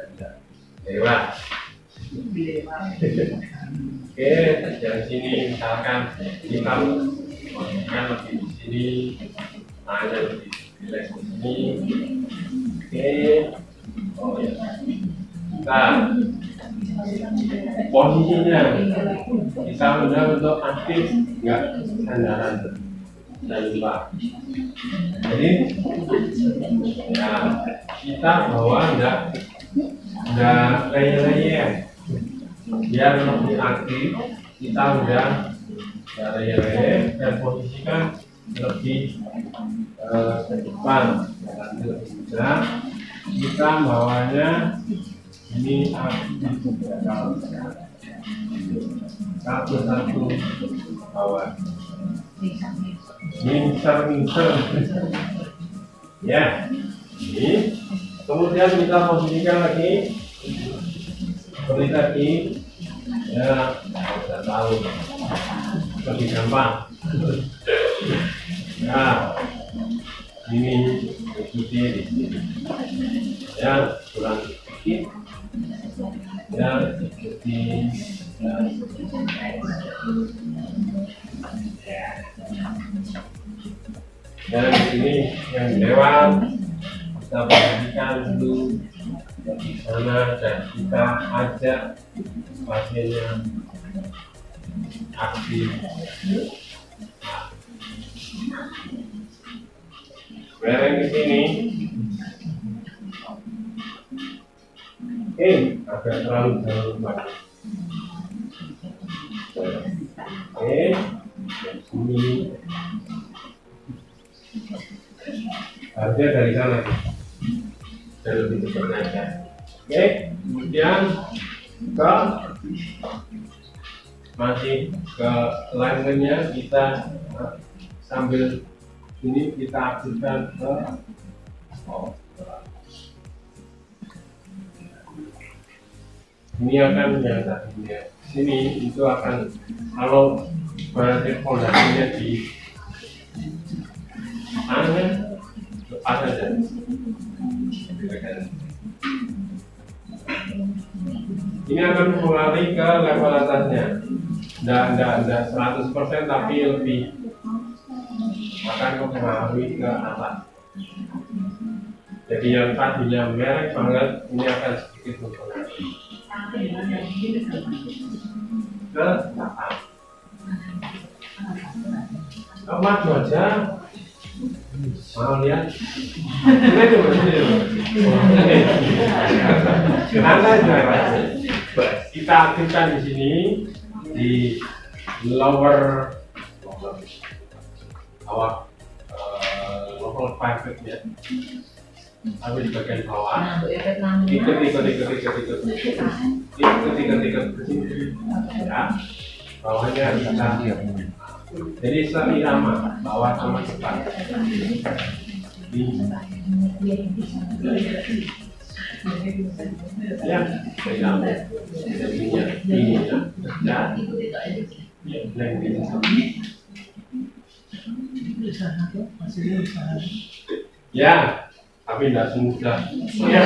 lewat. Oke, dari sini misalkan kita posisikan lebih di sini, hanya lebih relax di sini. Oke, oh ya, kita posisinya kita undang untuk aktif, enggak sandaran dan lupa. Jadi ya kita bawa enggak layer-layer biar lebih aktif. Kita udah layer-layer dan posisikan lebih ke depan nanti lebih mudah. Kita bawanya ini aktif satu bawah mincer ya ini. Kemudian kita posisikan lagi seperti tadi ya, sudah tahu lebih gampang. Nah, ini ikuti di sini ya, kurang sedikit ya, ikuti ya. Dan di sini yang lewat kita perhatikan dulu di sana dan kita ajak pasiennya aktif. Bareng di sini, agak terlalu jauh banget. Sini harusnya dari sana dan lebih cepat aja. Kemudian masih ke alignmentnya kita sambil ini kita aktifkan ke ini akan yang tadinya sini itu akan kalau berarti fondasinya di mana lepas saja. Ini akan mengalami ke level atasnya. Tidak 100% tapi lebih akan mempengaruhi ke atas. Jadi yang tadinya merek banget ini akan sedikit mempengaruhi ke atas. Maju aja. Mau lihat? Ini coba sini. Kita aktifkan di sini di lower bawah lower private ya. Tapi di bagian bawah. Ikut ya. Bawahnya kita. Jadi sama bawah sama depan. Ya, ya, tapi tidak semudah. Ya,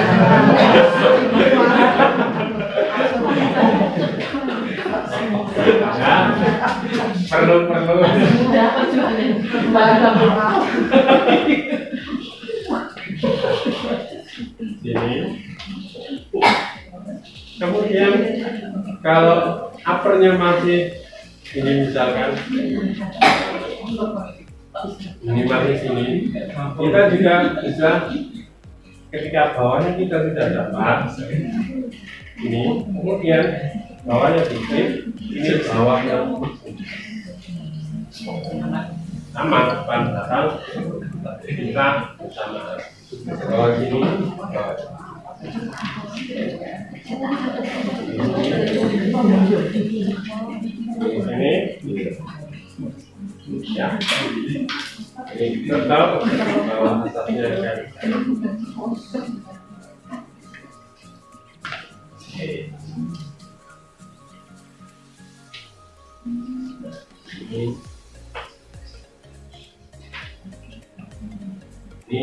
perlu. Sini. Kemudian kalau uppernya masih ini misalkan ini masih sini, kita juga bisa ketika bawahnya kita tidak dapat ini, kemudian bawahnya dikit, ini bawahnya sama depan belakang kita sama bawah sini ini ya ini tetap bawah atasnya kan ini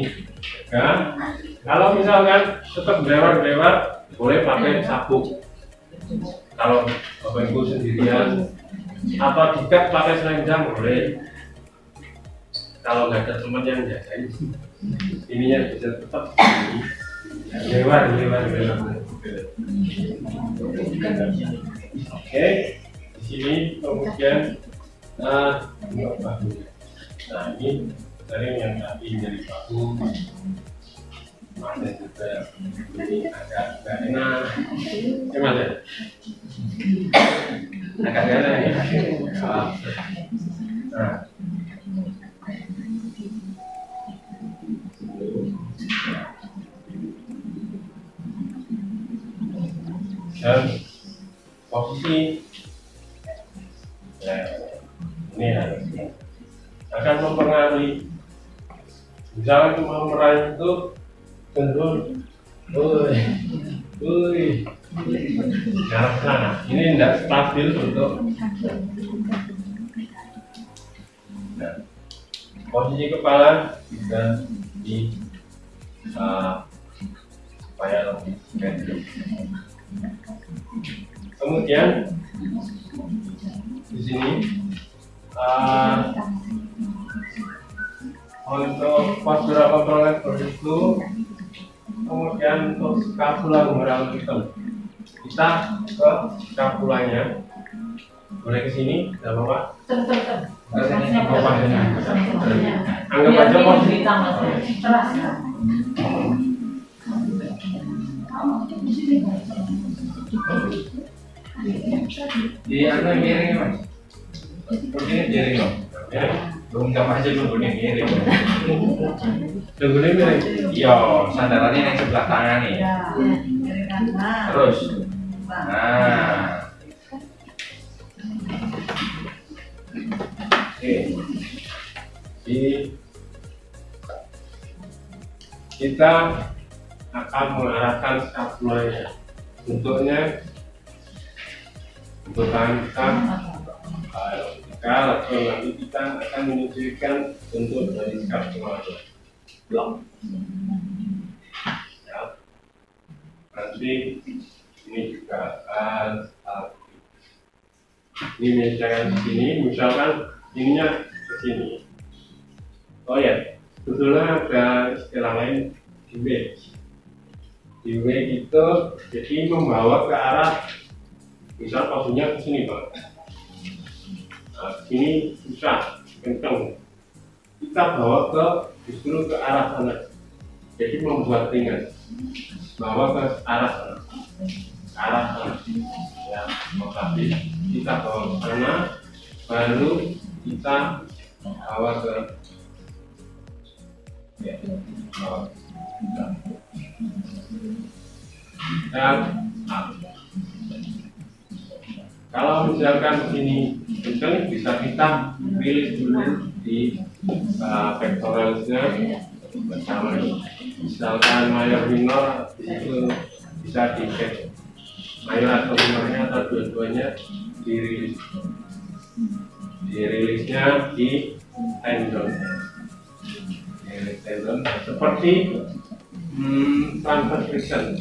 ya. Kalau misalkan tetap lewat boleh pakai sabuk. Kalau Bapak Ibu sendirian atau dikat pakai selendang boleh. Kalau nggak ada teman yang jagain, ininya bisa tetap lewat. Oke, di sini kemudian ini dari yang tadi dari bahu. Ada juga ini agak enak, gimana? Agak enak ya. Nah, dan posisi ya, ini akan mempengaruhi. Misalnya cuma meraih itu cenderung, nah, ini tidak stabil untuk nah, posisi kepala bisa di supaya lebih pendek. Kemudian di sini untuk postura kontrol itu, kemudian untuk skapula humeral kita ke skapulanya boleh ke sini, tidak apa-apa. Anggap aja posisi di atas miring mas, begini miring loh. Belum gambar aja dulu nih miring. Tunggunya miring. Iya, sandarannya yang sebelah tangan nih. Terus, nah, oke. Jadi kita akan mengarahkan skapulanya. Bentuknya bentukan kita atau nanti kita akan menunjukkan bentuk dari skapulanya. Blok. Ya. Nanti ini juga akan ini misalkan di sini, misalkan ininya ke sini. Oh ya, sebetulnya ada istilah lain di itu jadi membawa ke arah, misal posisinya ke sini Pak. Nah, sini susah, kenceng. Kita bawa ke justru ke arah sana. Jadi membuat ringan. Bawa ke arah sana. Ke arah sana. Ya, tapi kita bawa ke sana, baru kita bawa ke ya, bawa. Dan kalau misalkan ini kencang, bisa kita pilih dulu di vektoralnya bersama. Misalkan mayor minor itu bisa di mayor atau minornya atau dua-duanya dirilisnya di tendon. Tendon seperti transfer friction.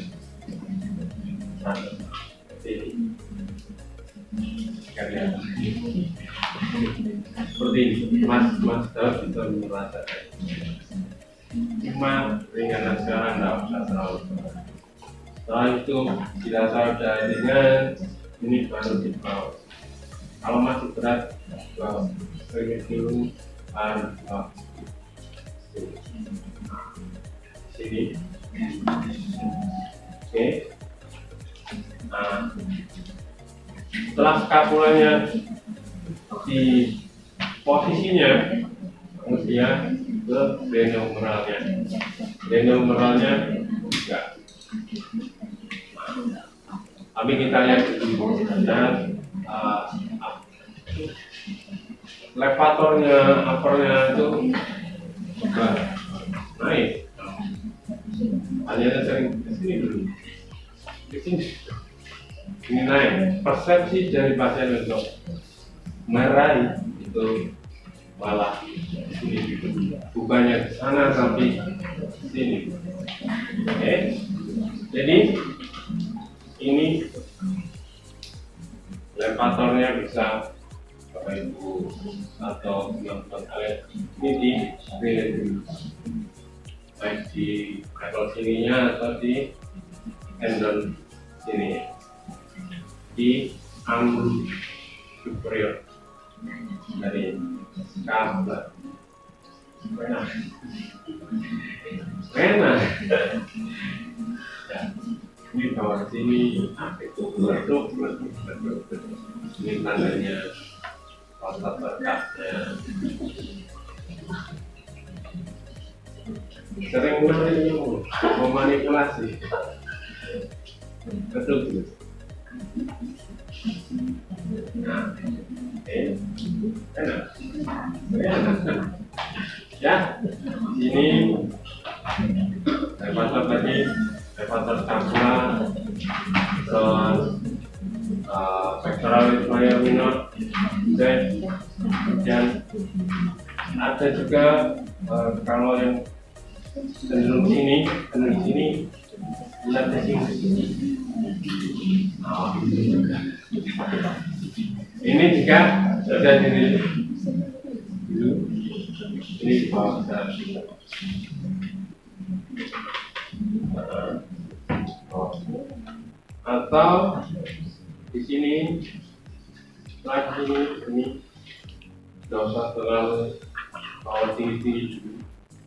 Seperti ini, Mas Daud bisa merasakan. Cuma ringan sekarang tidak usah terlalu. Setelah itu bila saya sudah ringan, ini baru di bawah. Kalau masih berat, bawah. Ringan dulu, baru bawah. Sini. Oke. Nah, setelah skapulanya di posisinya, kemudian ke glenomeralnya. Glenomeralnya juga. Tapi kita lihat dulu dan levatornya, uppernya itu juga naik. Hanya sering ke sini dulu. Ke sini. Ini naik. Persepsi dari pasien untuk meraih itu malah sini, bukannya ke sana tapi sini. Oke. Jadi ini levatornya bisa Bapak Ibu atau teman-teman kalian ini di relate dulu, baik di level sininya atau di tendon sini, di arm superior dari kabel. Enak. Ya, ini bawah sini, itu meletup. Ini tandanya otot berkatnya. Sering memanipulasi. Betul. Nah, enak. Ya, ini levator tadi, levator scapula, terus pectoralis major minor, dan ada juga kalau yang cenderung sini, lihat di sini. Ini juga sudah diri dulu. Ini di bawah atau di sini lagi ini tidak usah terlalu bawah tinggi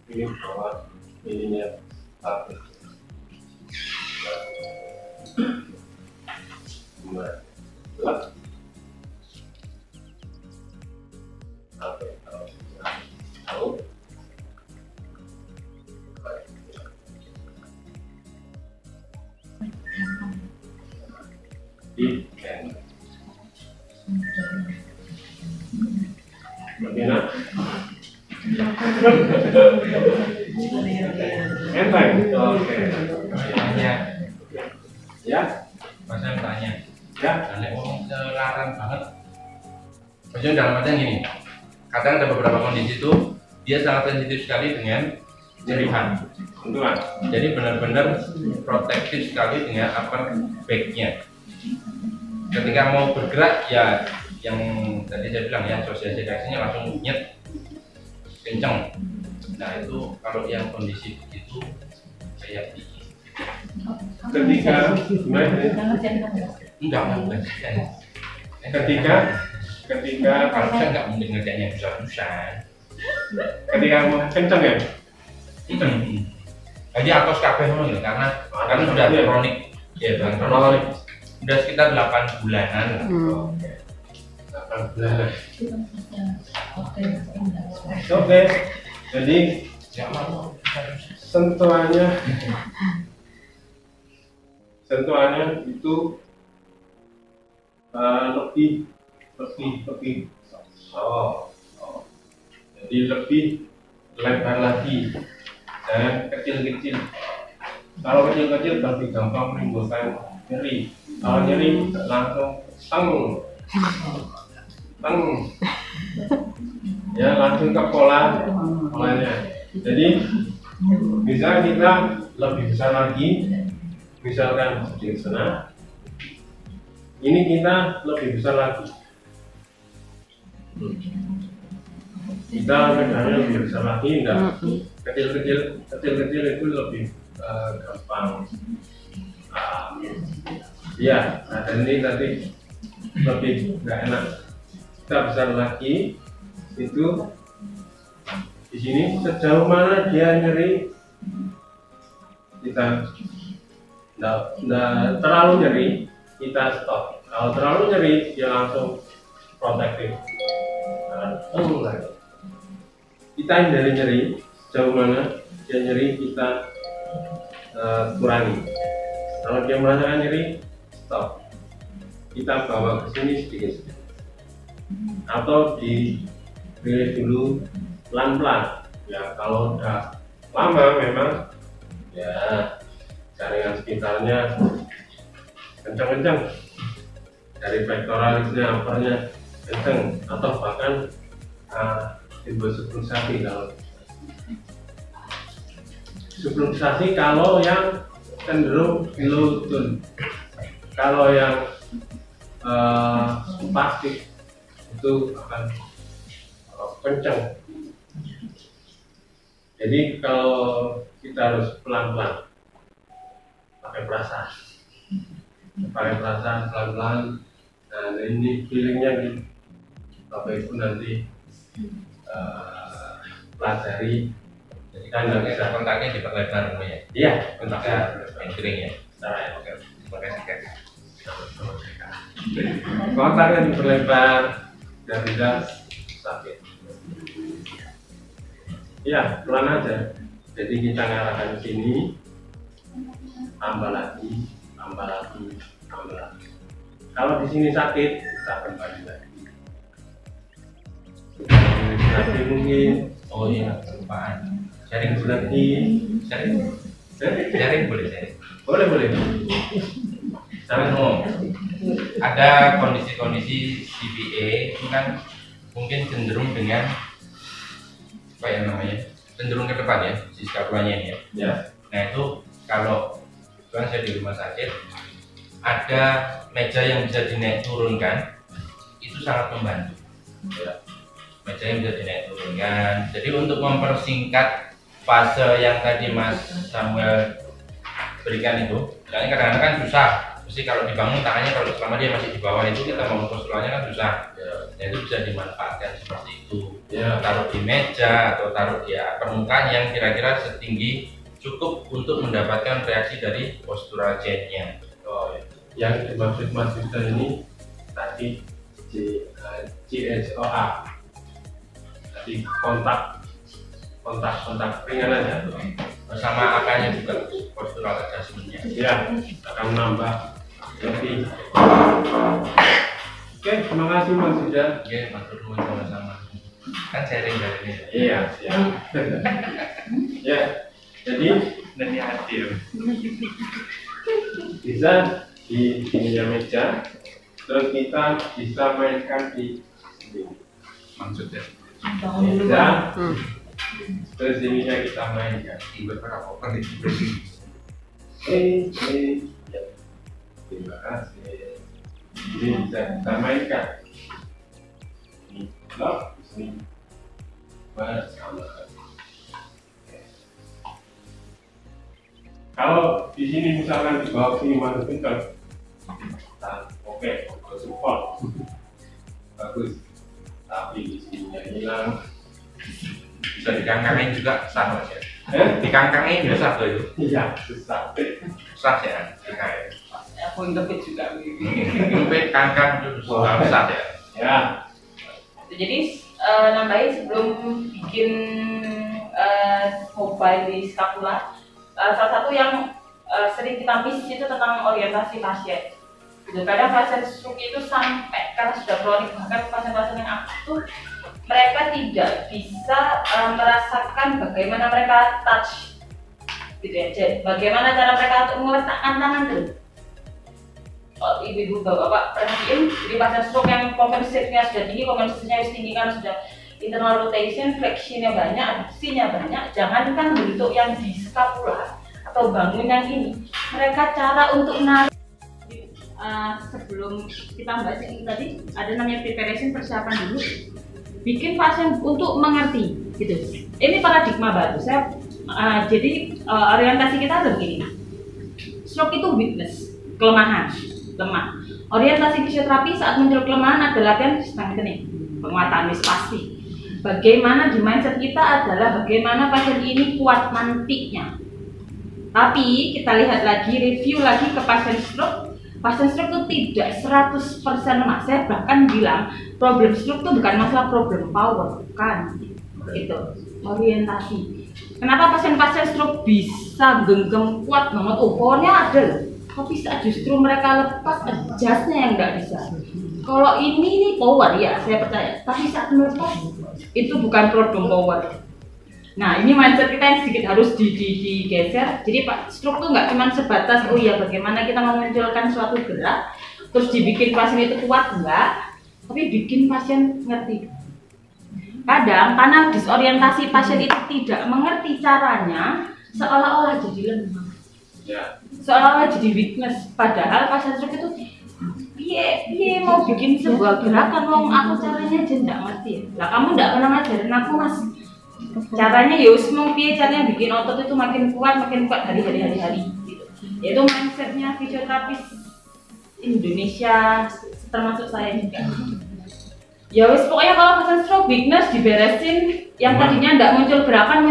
ini bawah ininya satu. Tahu. Di bagaimana? Enteng. Oke. Tanya, Ya. Mas saya tanya, Ya. nek ngomong larang banget. Maksudnya dalam artian gini, kadang ada beberapa kondisi itu dia sangat sensitif sekali dengan jerihan. Tentuan. Jadi benar-benar protektif sekali dengan upper back-nya. Ketika mau bergerak ya yang tadi saya bilang ya sosialisasi reaksinya langsung nyet kenceng. Nah itu kalau yang kondisi begitu kayak Ketika gimana ini? enggak Ketika kalau saya nggak mungkin ngerjainnya susah-susah. ketika mau kenceng ya. Jadi atas kabeh ngono lho karena sudah kronik ya bukan kronik sudah sekitar 8 bulanan. Oke. 8 bulan. Oke. Jadi sentuhannya itu lebih. Jadi lebih lebar lagi dan kecil-kecil. Kalau kecil-kecil lebih gampang menimbulkan nyeri. Kalau nyeri langsung teng, ya langsung ke polanya. Jadi bisa kita lebih besar lagi, misalkan di sana. Ini kita lebih besar lagi. Kita medannya lebih besar lagi, enggak kecil-kecil itu lebih gampang. Ya, nah ini tadi lebih nggak enak. Kita besar lagi itu di sini sejauh mana dia nyeri, kita nggak terlalu nyeri, kita stop. Kalau terlalu nyeri dia langsung protektif. Kita hindari nyeri, sejauh mana dia nyeri kita kurangi. Kalau dia merasakan nyeri, stop. Kita bawa ke sini sedikit, atau dirilis dulu pelan-pelan. Ya kalau udah lama memang ya jaringan sekitarnya kencang-kencang, dari pectoralisnya, uppernya kencang, atau bahkan timbul subluxasi. Kalau yang cenderung low tone, kalau yang spastik itu akan kencang. Jadi kalau kita harus pelan-pelan, pakai perasaan pelan-pelan. Nah ini feelingnya gitu. Bapak Ibu nanti pelajari. Jadi kan bisa kontaknya diperlebar dulu ya. Iya, Kontaknya entering ya. Oke. Terima kasih. Kontaknya diperlebar dan tidak sakit. Iya, pelan aja. Jadi kita ngarahkan ke sini, tambah lagi. Kalau di sini sakit, kita kembali lagi. Lagi mungkin. Oh iya, kelupaan. Sharing lagi. Sharing boleh sharing. Boleh. Anu, ada kondisi-kondisi CBA itu kan mungkin cenderung dengan apa ya namanya, cenderung ke depan ya, si skapulanya ini ya. Ya. Nah itu kalau kan saya di rumah sakit ada meja yang bisa dinaik turunkan, itu sangat membantu. Ya. Meja yang bisa dinaik turunkan. Jadi untuk mempersingkat fase yang tadi Mas Samuel berikan itu, karena kadang-kadang kan susah. Mesti kalau dibangun tangannya, kalau selama dia masih di bawah itu kita mau posturalnya kan susah. Ya. Nah itu bisa dimanfaatkan seperti itu. Ya. Taruh di meja atau taruh di permukaan yang kira-kira setinggi cukup untuk mendapatkan reaksi dari postural chain-nya. Oh, yang dimaksud Mas Yuda ini tadi CSOA. Tadi kontak ringan aja. Sama akarnya juga postural adjustment-nya. Ya, akan menambah lebih. Oke, terima kasih Mas Yuda. Oke, matur nuwun sama-sama. Kan sharing dari ini. Iya, ya. Ya, jadi Nanti hadir. bisa di ininya meja, terus kita bisa mainkan di sini. Maksudnya. Meja, terus ininya kita mainkan. Ya. Terima kasih. Ini bisa kita mainkan. Ini, loh, di sini. Bersama. Kalau di sini misalkan di bawah sini masuk pinter, oke, support, bagus. Tapi di sininya hilang. Bisa dikangkangin juga sah Mas ya. Dikangkangin juga sah tuh itu. Iya, susah. Sah ya. Dikangkangin. Aku intepit juga. Kempit kangkang itu sah ya. Ya, Jadi nambahin sebelum bikin mobile di Scapula, salah satu yang sering kita miss itu tentang orientasi pasien. Gitu. Kadang pasien stroke itu sampai karena sudah kronik, bahkan pasien-pasien yang akut tuh mereka tidak bisa merasakan bagaimana mereka touch, gitu ya. Jadi bagaimana cara mereka untuk meletakkan tangan dulu. Oh, ibu-ibu bapak perhatiin, jadi pasien stroke yang kompensasinya sudah tinggi, kompensasinya tinggi kan sudah internal rotation, flexionnya banyak, adduksinya banyak. Jangankan bentuk yang di scapula atau bangun yang ini, mereka cara untuk narik. Sebelum kita bahas ini tadi ada namanya preparation, persiapan dulu, bikin pasien untuk mengerti, gitu. Ini paradigma baru. Jadi orientasi kita ada begini. Stroke itu weakness, kelemahan. Lemah. Orientasi fisioterapi saat muncul kelemahan ada latihan strengthening, penguatan pasti. Bagaimana di mindset kita adalah bagaimana pasien ini kuat nantinya. Tapi kita lihat lagi, review lagi ke pasien stroke. Pasien stroke itu tidak 100% lemah. Saya bahkan bilang problem stroke itu bukan masalah problem power, bukan. Itu orientasi. Kenapa pasien-pasien stroke bisa genggam kuat banget? Oh, powernya ada loh. Tapi saat justru mereka lepas, adjustnya yang nggak bisa. Kalau ini power ya, saya percaya. Tapi saat melepas, itu bukan problem power. Nah, ini mindset kita yang sedikit harus digeser. Jadi Pak, stroke tuh nggak cuma sebatas, oh ya bagaimana kita memunculkan suatu gerak, terus dibikin pasien itu kuat, enggak. Tapi bikin pasien ngerti. Kadang karena disorientasi pasien itu tidak mengerti caranya, seolah-olah jadi lemah. ya. Seolah-olah jadi weakness, padahal pasien stroke itu piye mau bikin sebuah gerakan, wong aku caranya aja nggak ngerti ya. Lah kamu nggak pernah ngajarin aku Mas caranya, ya wis mau piye caranya bikin otot itu makin kuat hari gitu. Itu mindsetnya fisioterapis Indonesia termasuk saya juga. Ya wis pokoknya kalau pasien stroke weakness diberesin, yang tadinya nggak muncul gerakan,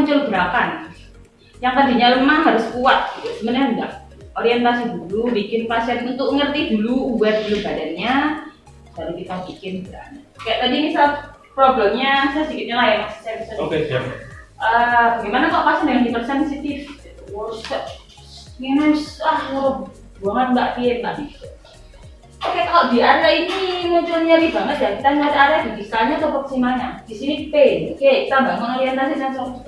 yang tadinya lemah harus kuat gitu. Sebenarnya enggak. Orientasi dulu, bikin pasien untuk ngerti dulu, ubah dulu badannya, baru kita bikin gerakan. Kayak tadi misal problemnya saya sedikit nilai ya Mas, saya bisa. Oke, siap. Bagaimana kok pasien yang hipersensitif? Buangan mbak piye mbak. Oke, kalau di area ini muncul nyeri banget ya, kita nyari area di distalnya atau proksimalnya. Di sini pain. Oke, kita bangun orientasi sensor.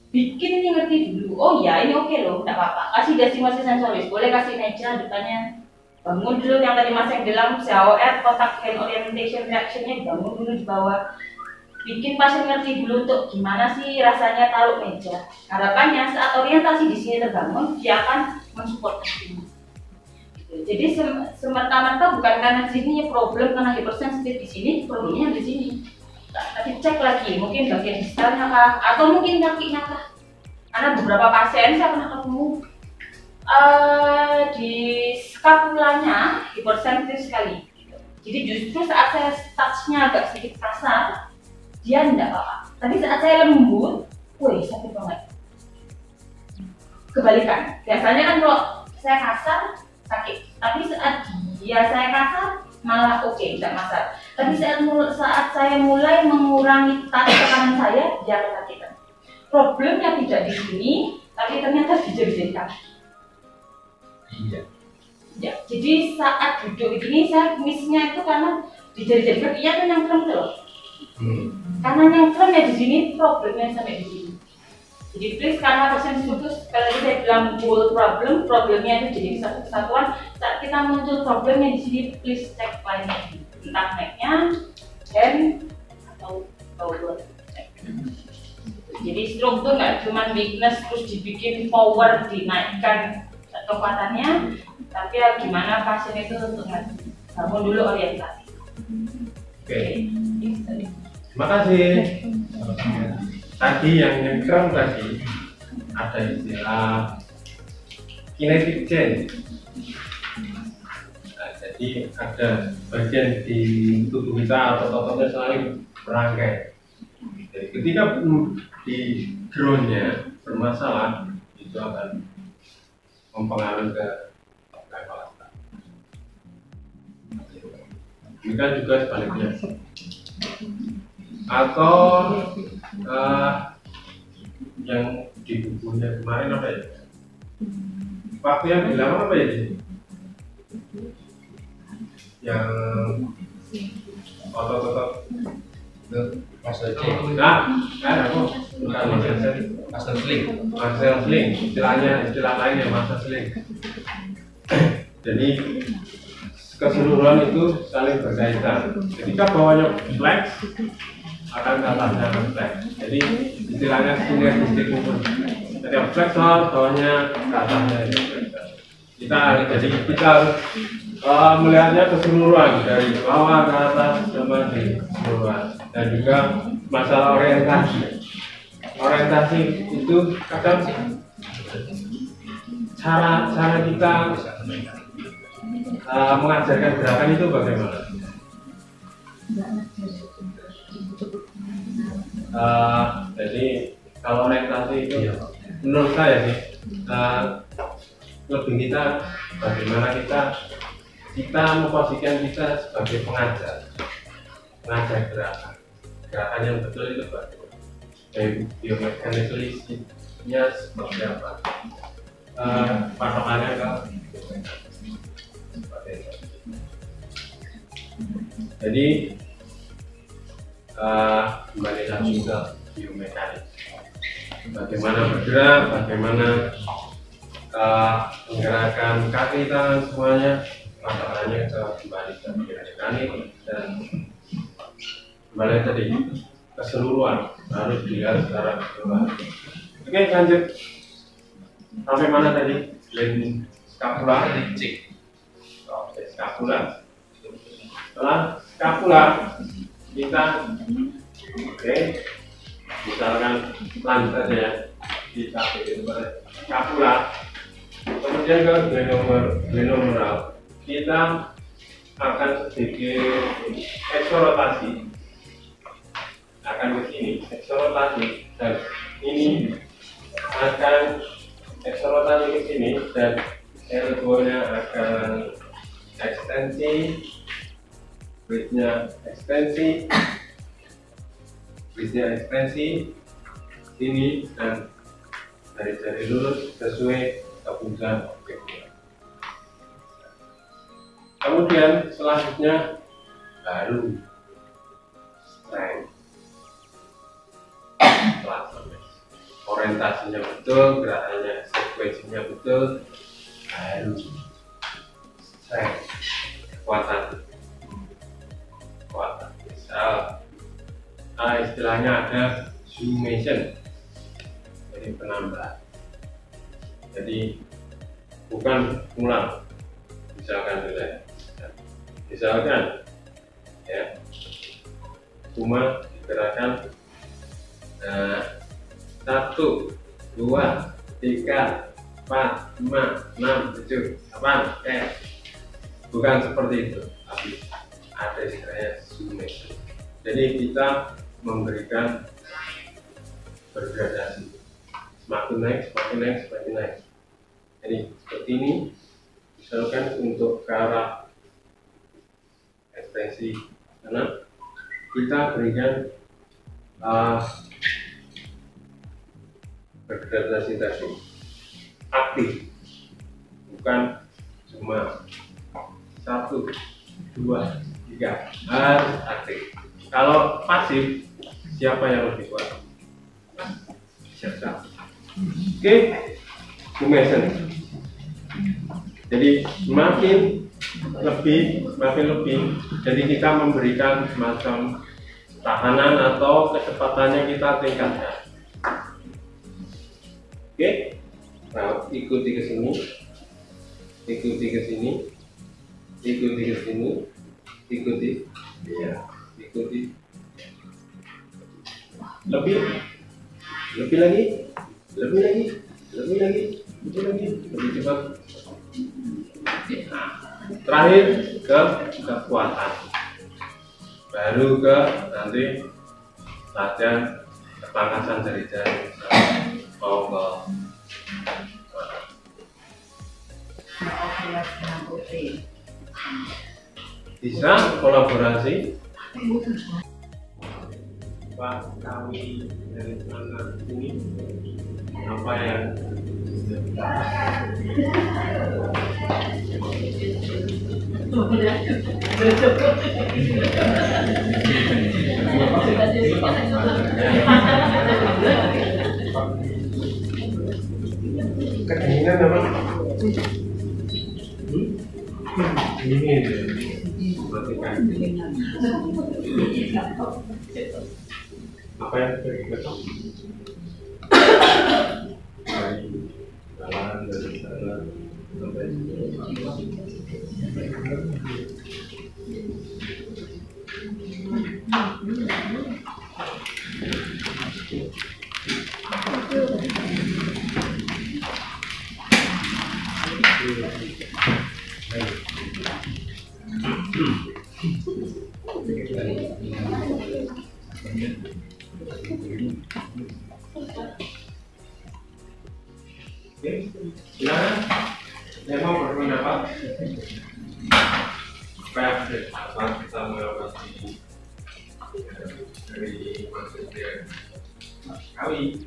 Bikin ini ngerti dulu. Oh ya, ini oke loh, tidak apa-apa. Kasih destimasi sensoris, boleh kasih meja depannya. Bangun dulu yang tadi Mas yang bilang COR, contact hand orientation reactionnya bangun dulu di bawah. Bikin pasien ngerti dulu untuk gimana sih rasanya taruh meja. Harapannya saat orientasi di sini terbangun, dia akan mensupport kakinya. Jadi semerta-merta bukan karena sini problem karena hipersensitif di sini, problemnya di sini. Nanti cek lagi, mungkin bagian distalnya kah, atau mungkin kakinya kah? Karena beberapa pasien saya pernah ketemu di scapulanya hipersensitif sekali. Jadi justru saat saya touch-nya agak sedikit kasar, dia tidak apa-apa. Tapi saat saya lembut, wih sakit banget. Kebalikan, biasanya kan kalau saya kasar sakit, tapi saat dia saya kasar malah oke, tidak masalah. Tapi saat saya mulai mengurangi tekanan saya, dia kesakitan. Problemnya tidak di sini, tapi ternyata di jari kaki. Iya. Ya, jadi saat duduk begini saya miss-nya itu karena di jari-jari kakinya kan yang krem tuh. Karena nyengkrem ya di sini problemnya sampai di sini. Jadi please, karena pasien putus, kalau saya bilang whole problemnya itu jadi satu kesatuan. Saat kita muncul problemnya di sini, please cek lainnya, entah necknya, hand atau bawah. Jadi stroke itu nggak cuma weakness terus dibikin power, dinaikkan kekuatannya, tapi ya gimana pasien itu untuk bangun dulu orientasi. Oke. Terima kasih. Tadi yang nyengkrem tadi ada istilah kinetic chain. Nah, jadi ada bagian di tubuh kita atau ototnya saling berangkai. Jadi ketika di groundnya bermasalah, itu akan mempengaruhi ke level atas. Demikian juga sebaliknya. Atau yang di bukunya kemarin apa ya? Waktu yang bilang apa ya? Yang otot-otot Muscle nah, aku bukan muscle sling. muscle sling, istilah lainnya muscle sling. Jadi keseluruhan itu saling berkaitan. Ketika bawahnya flex, akan ke atasnya flex. Jadi istilahnya sinergistic movement. Jadi flexor, bawahnya ke atasnya. Jadi kita melihatnya keseluruhan dari bawah ke atas sama di keseluruhan. Dan juga masalah orientasi. Orientasi itu kadang cara kita mengajarkan gerakan itu bagaimana? Jadi kalau orientasi itu menurut saya sih lebih kita bagaimana kita memposisikan kita sebagai pengajar gerakan yang betul itu bagaimana? Dari biomekanikalisnya seperti apa? Patokannya ke jadi kembali lagi ke biomekanik. Bagaimana bergerak, bagaimana menggerakkan kaki, tangan semuanya, patokannya ke kembali ke biomekanik dan kembali tadi keseluruhan harus dilihat secara keseluruhan. Oke, lanjut sampai mana tadi? Skapula, Cik. oke, skapula. Setelah skapula kita misalkan lanjut ya kita itu pada skapula, kemudian ke glenomeral kita akan sedikit eksorotasi akan ke sini, eksorotasi dan ini akan eksorotasi ke sini dan elbow-nya akan ekstensi, bridge-nya ekstensi, sini dan dari jari lurus sesuai kepuncak objeknya. Kemudian selanjutnya baru strength. Orientasinya betul, gerakannya sekuensinya betul, baru strength, kekuatan. Misal istilahnya ada summation, jadi penambah. Jadi bukan ulang, misalkan ya cuma digerakkan 1, 2, 3, 4, 5, 6, 7, 8, bukan seperti itu, tapi ada istilahnya summation. Jadi kita memberikan bergradasi, semakin naik. Jadi seperti ini, misalkan untuk ke arah ekstensi kanan, kita berikan bergradasi tadi aktif, bukan cuma 1, 2, 3 harus aktif. Kalau pasif, siapa yang lebih kuat? Siapa? Oke, Bu Mason. Jadi makin lebih, jadi kita memberikan semacam tahanan atau kecepatannya kita tingkatkan. Oke, nah ikuti ke sini, ikuti ke sini, ikuti ke sini, ikuti, ya, ikuti. Lebih lagi, lebih lagi, lebih lagi, lebih lagi, lebih cepat. Terakhir ke kekuatan, baru ke nanti latihan kepangkasan dari jari mau ke bisa kolaborasi. Pak kami dari anak ini apa yang kedinginan apa? Dingin. Apa yang betul? Jalan dari sana sampai oke, silakan. Saya mau berpendapat. Apa kita mengawasi dari maksudnya kali.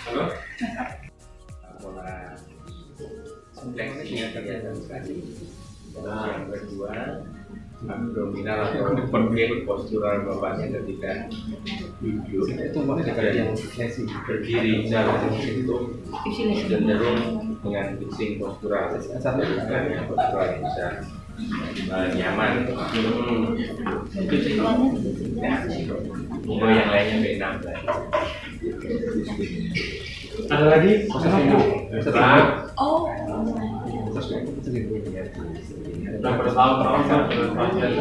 Halo. Kompleksnya kegiatan tadi. Yang kedua, abdominal atau penuh postural bapaknya ketika duduk itu yang berdiri secara itu cenderung dengan fixing postural yang postural yang bisa nyaman. Itu sih. Untuk yang lainnya B16. Ada lagi? Oh. Sudah bertahun-tahun dengan pasien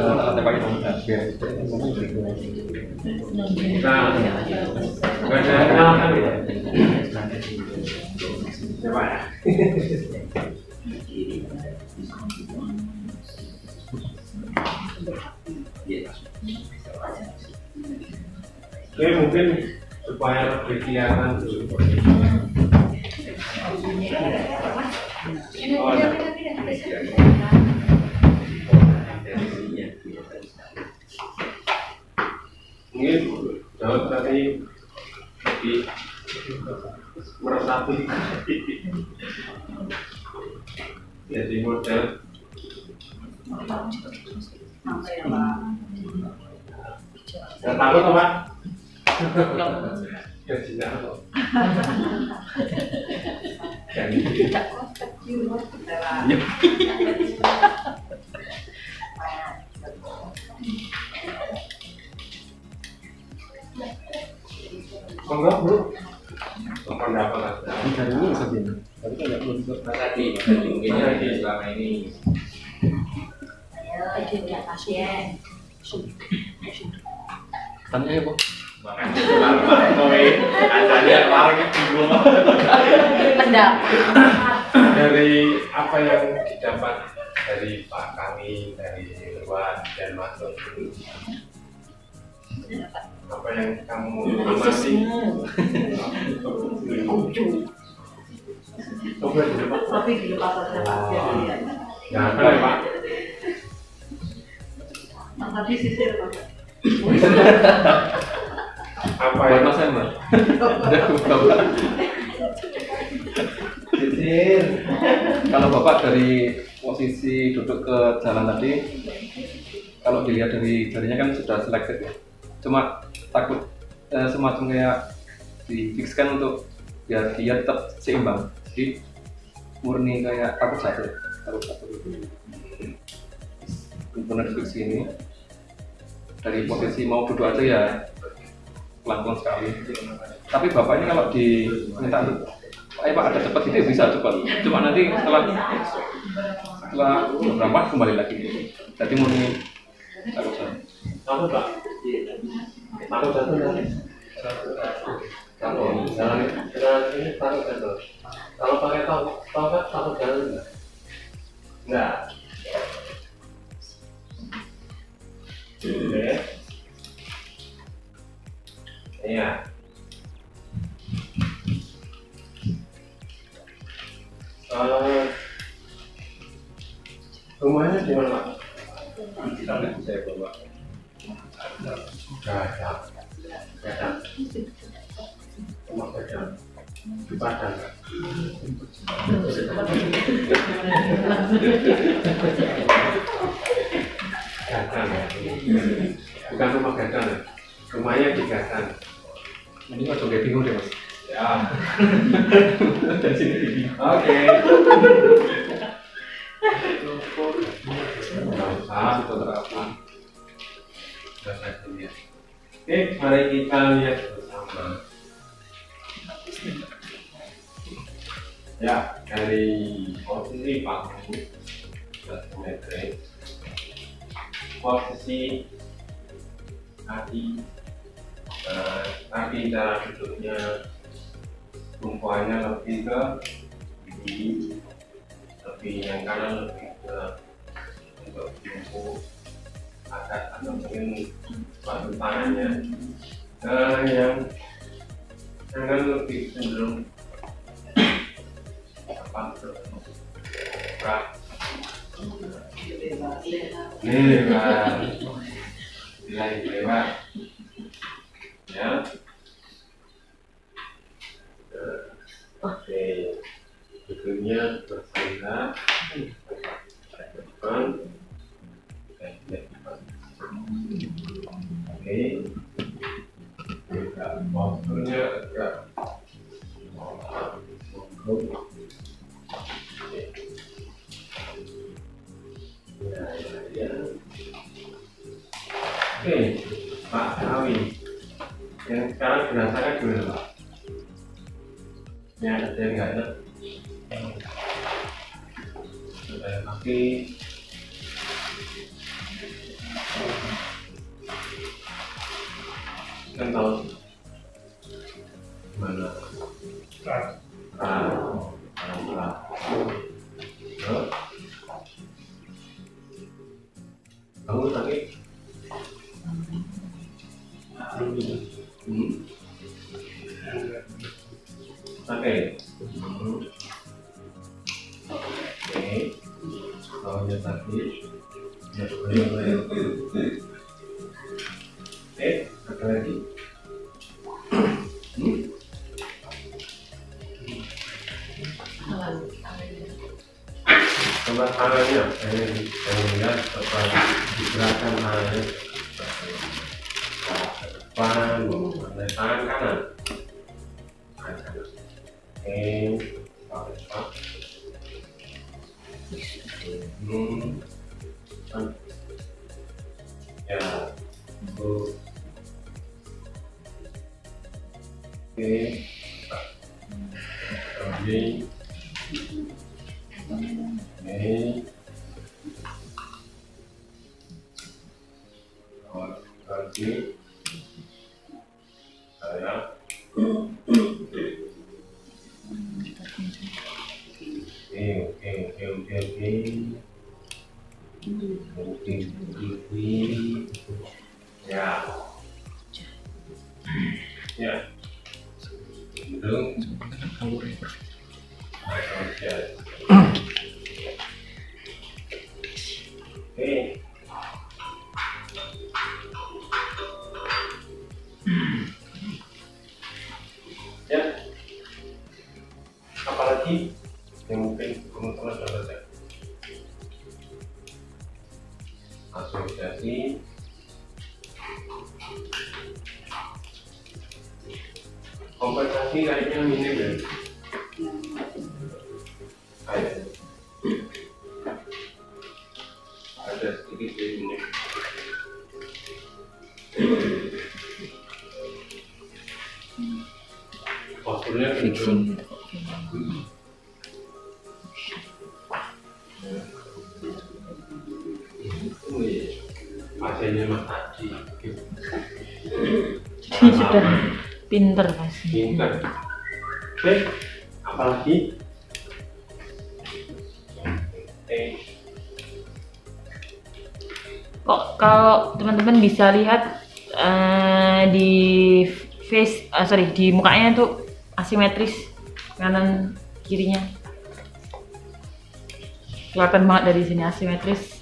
nah, nggak ada kenalkan ya? Coba ya. Oke, mungkin supaya lebih kelihatan dulu. Oh, ada. Mungkin jauh tadi lebih meresapi jadi model nggak takut apa? Ya tidak kok. Enggak bro, pendapat ada. Dari ini saja, tapi kan nggak belum Tadi mungkin selama ini. Ayo, jadi pasien. tanya ya, Bu. Dari apa yang didapat dari Pak kami dari luar dan masuk, apa yang kamu amati? Tapi di pasarnya Pak. Ya, Pak. Tadi sisir Pak. Apa Buat yang Mas Emma. Bapak. sisir? Kalau Bapak dari posisi duduk ke jalan tadi, kalau dilihat dari jarinya kan sudah selected ya. Cuma takut semacam kayak difikskan untuk biar dia tetap seimbang. Jadi murni kayak takut satu gitu. Benar fix ini. Dari posisi mau duduk aja ya pelan-pelan sekali. Tapi bapak ini kalau diminta untuk Pak ada cepat itu bisa cepat. Cuma nanti setelah berapa kembali lagi. Jadi murni takut satu. Takut Pak? Takut satu nanti. Kalau jalan ini takut satu. Kalau pakai tongkat takut jalan enggak? Enggak. Oke. Iya. Rumahnya di mana Pak? Nanti saya bawa. Gadang. Rumah Gadang. Di Padang. Gadang ya. Bukan rumah Gadang ya. Rumahnya di Gadang. Ini nggak coba bingung deh mas. Ya. Dari sini bingung. Oke. Itu terapi. Oke, mari kita lihat bersama. Ya, dari posisi panggung simetris, posisi kaki, kaki cara duduknya, tumpuannya lebih ke kiri, lebih yang kanan lebih ke untuk tumpu atas atau mungkin batu tangannya. Yang kanan lebih cenderung apa lebar ya. Oke, duduknya bersandar depan. Oke, posturnya agak Oke, Pak Awi, yang sekarang dirasakan gimana Pak? Ini ada yang nggak enak? Sudah kaki. Kan tahu mana? Kamu sakit? Sakit? Oke. Kalau dia sakit, ya boleh. Apa lagi? Coba tangannya, saya lihat setelah digerakkan tangannya ke depan, mengenai tangan kanan. Oke, Pak. Ya, oke, lagi. Lagi saya ya belum ya, apalagi yang mungkin teman-teman sudah baca. asosiasi kompensasi kayaknya minim ya. Ada sedikit minim. Posturnya Fixing. AC-nya Mas Haji. Ini sudah pinter pasti. Pinter. Oke, apalagi? Kok kalau teman-teman bisa lihat di di mukanya itu asimetris kanan kirinya. Kelihatan banget dari sini asimetris.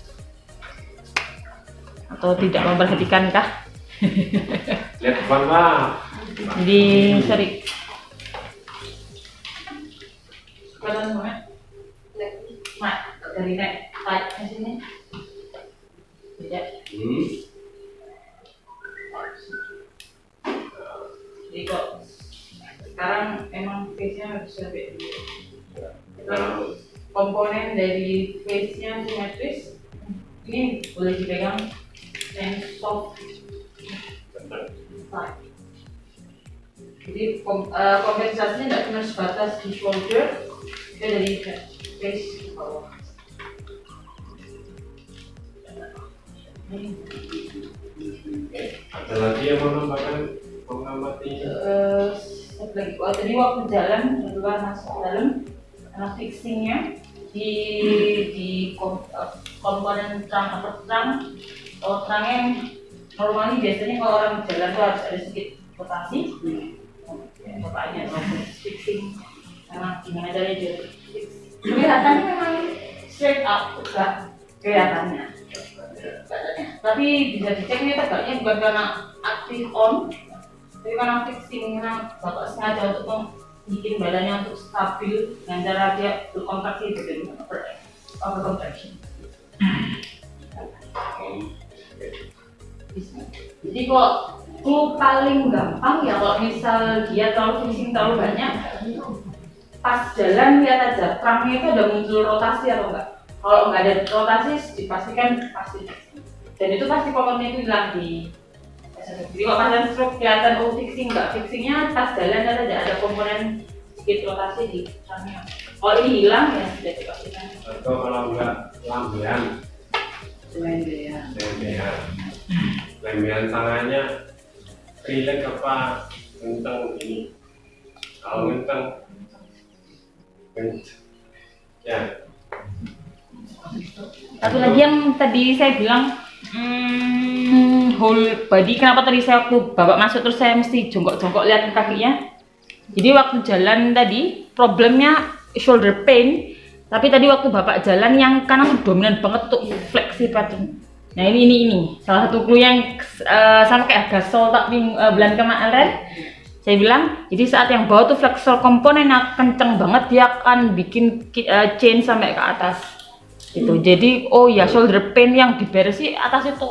Atau tidak memperhatikan kah? Lihat depan lah. Jadi sorry. Kelihatan banget. Mak dari neck tight ke sini. Beda. Jadi kok sekarang emang face-nya harus lebih dulu. Kalau komponen dari face-nya simetris, ini boleh dipegang yang soft. Jadi kompensasinya tidak cuma sebatas di shoulder, juga dari face ke bawah. Ada lagi yang mau menambahkan mengamati? Lagi tadi waktu jalan keluar masuk dalam fixingnya di komponen terang atau terangnya normally biasanya kalau orang jalan tuh harus ada sedikit rotasi. Bapaknya fixing memang gimana caranya dia fix. Kelihatannya memang straight up enggak kelihatannya. Tapi bisa dicek nih tegaknya bukan karena aktif on, tapi karena fixing, karena bapak sengaja untuk bikin badannya untuk stabil dengan cara dia berkontraksi gitu, over contraction. Jadi kok clue paling gampang ya kalau misal dia terlalu fixing terlalu banyak, pas jalan lihat aja trangnya itu ada muncul rotasi atau enggak. Kalau nggak ada rotasi dipastikan pasti, dan itu pasti komponennya itu hilang di. Jadi kalau pasien stroke kelihatan fixing nggak, fixingnya pas jalan ada komponen sedikit rotasi di trangnya. Kalau ini hilang ya sudah dipastikan. Atau kalau nggak lambean, lambean tangannya rileks apa kenceng ini? Kalau kenceng, ya. Satu lagi yang tadi saya bilang whole body, kenapa tadi saya waktu bapak masuk terus saya mesti jongkok-jongkok lihat kakinya. Jadi waktu jalan tadi problemnya shoulder pain, tapi tadi waktu bapak jalan yang kanan dominan banget tuh fleksi pattern. Nah ini salah satu clue yang sama kayak gasol tapi bulan kemarin saya bilang, jadi saat yang bawah tuh flexor komponen kenceng banget, dia akan bikin chain sampai ke atas. Itu jadi oh ya shoulder pain yang diberesi atas itu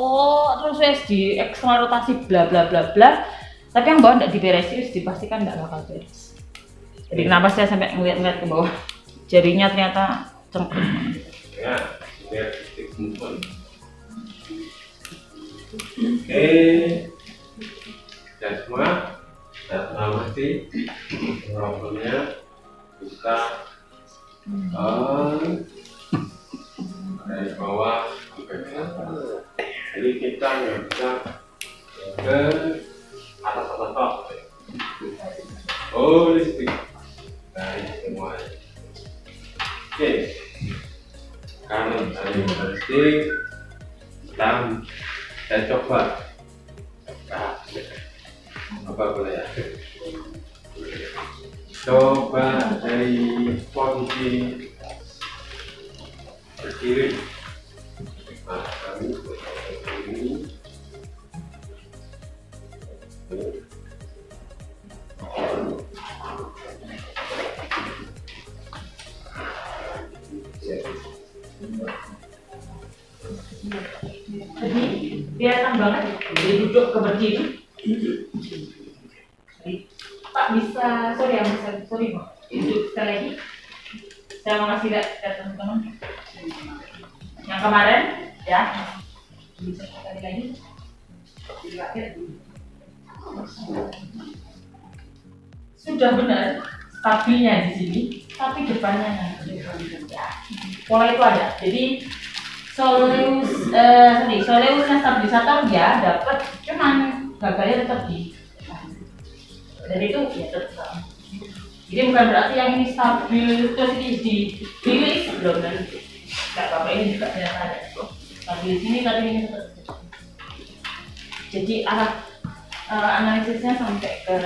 terus wes di eksternal rotasi bla bla bla bla, tapi yang bawah tidak diberesi dipastikan tidak bakal beres. Jadi kenapa saya sampai ngeliat ke bawah, jarinya ternyata cengkram. Ya, biar titik mumpun. Oke, dan semua mesti problemnya bisa dari bawah sampai ke atas. Jadi kita nggak bisa ke atas. Holistik dari semuanya. Oke, karena dari holistik, sekarang saya coba. Apa boleh ya? Coba dari posisi berdiri. Nah, kami ini. kelihatan banget jadi duduk ke berdiri. Pak bisa, sorry Pak, duduk sekali lagi. Saya mau kasih lihat ke teman-teman yang kemarin ya, bisa sekali lagi. Sudah benar stabilnya di sini, tapi depannya ya, pola itu ada. Jadi soleusnya stabilisator ya dapat, cuman gagalnya tetap di. Jadi itu ya tetap. Jadi bukan berarti yang ini stabil terus ini dirilis belum kan? Nggak apa-apa, ini juga ternyata ada. Stabil di sini tapi ini tetap. Jadi arah analisisnya sampai ke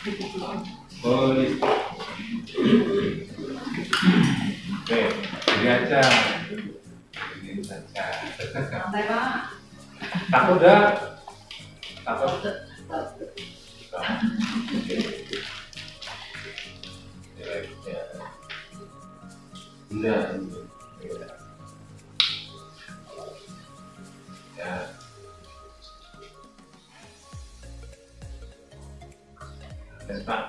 titik ini. Oh, oke, ini aja. Ini saja. Sampai Pak. Takut dah. Takut. Nah, ya. Pak.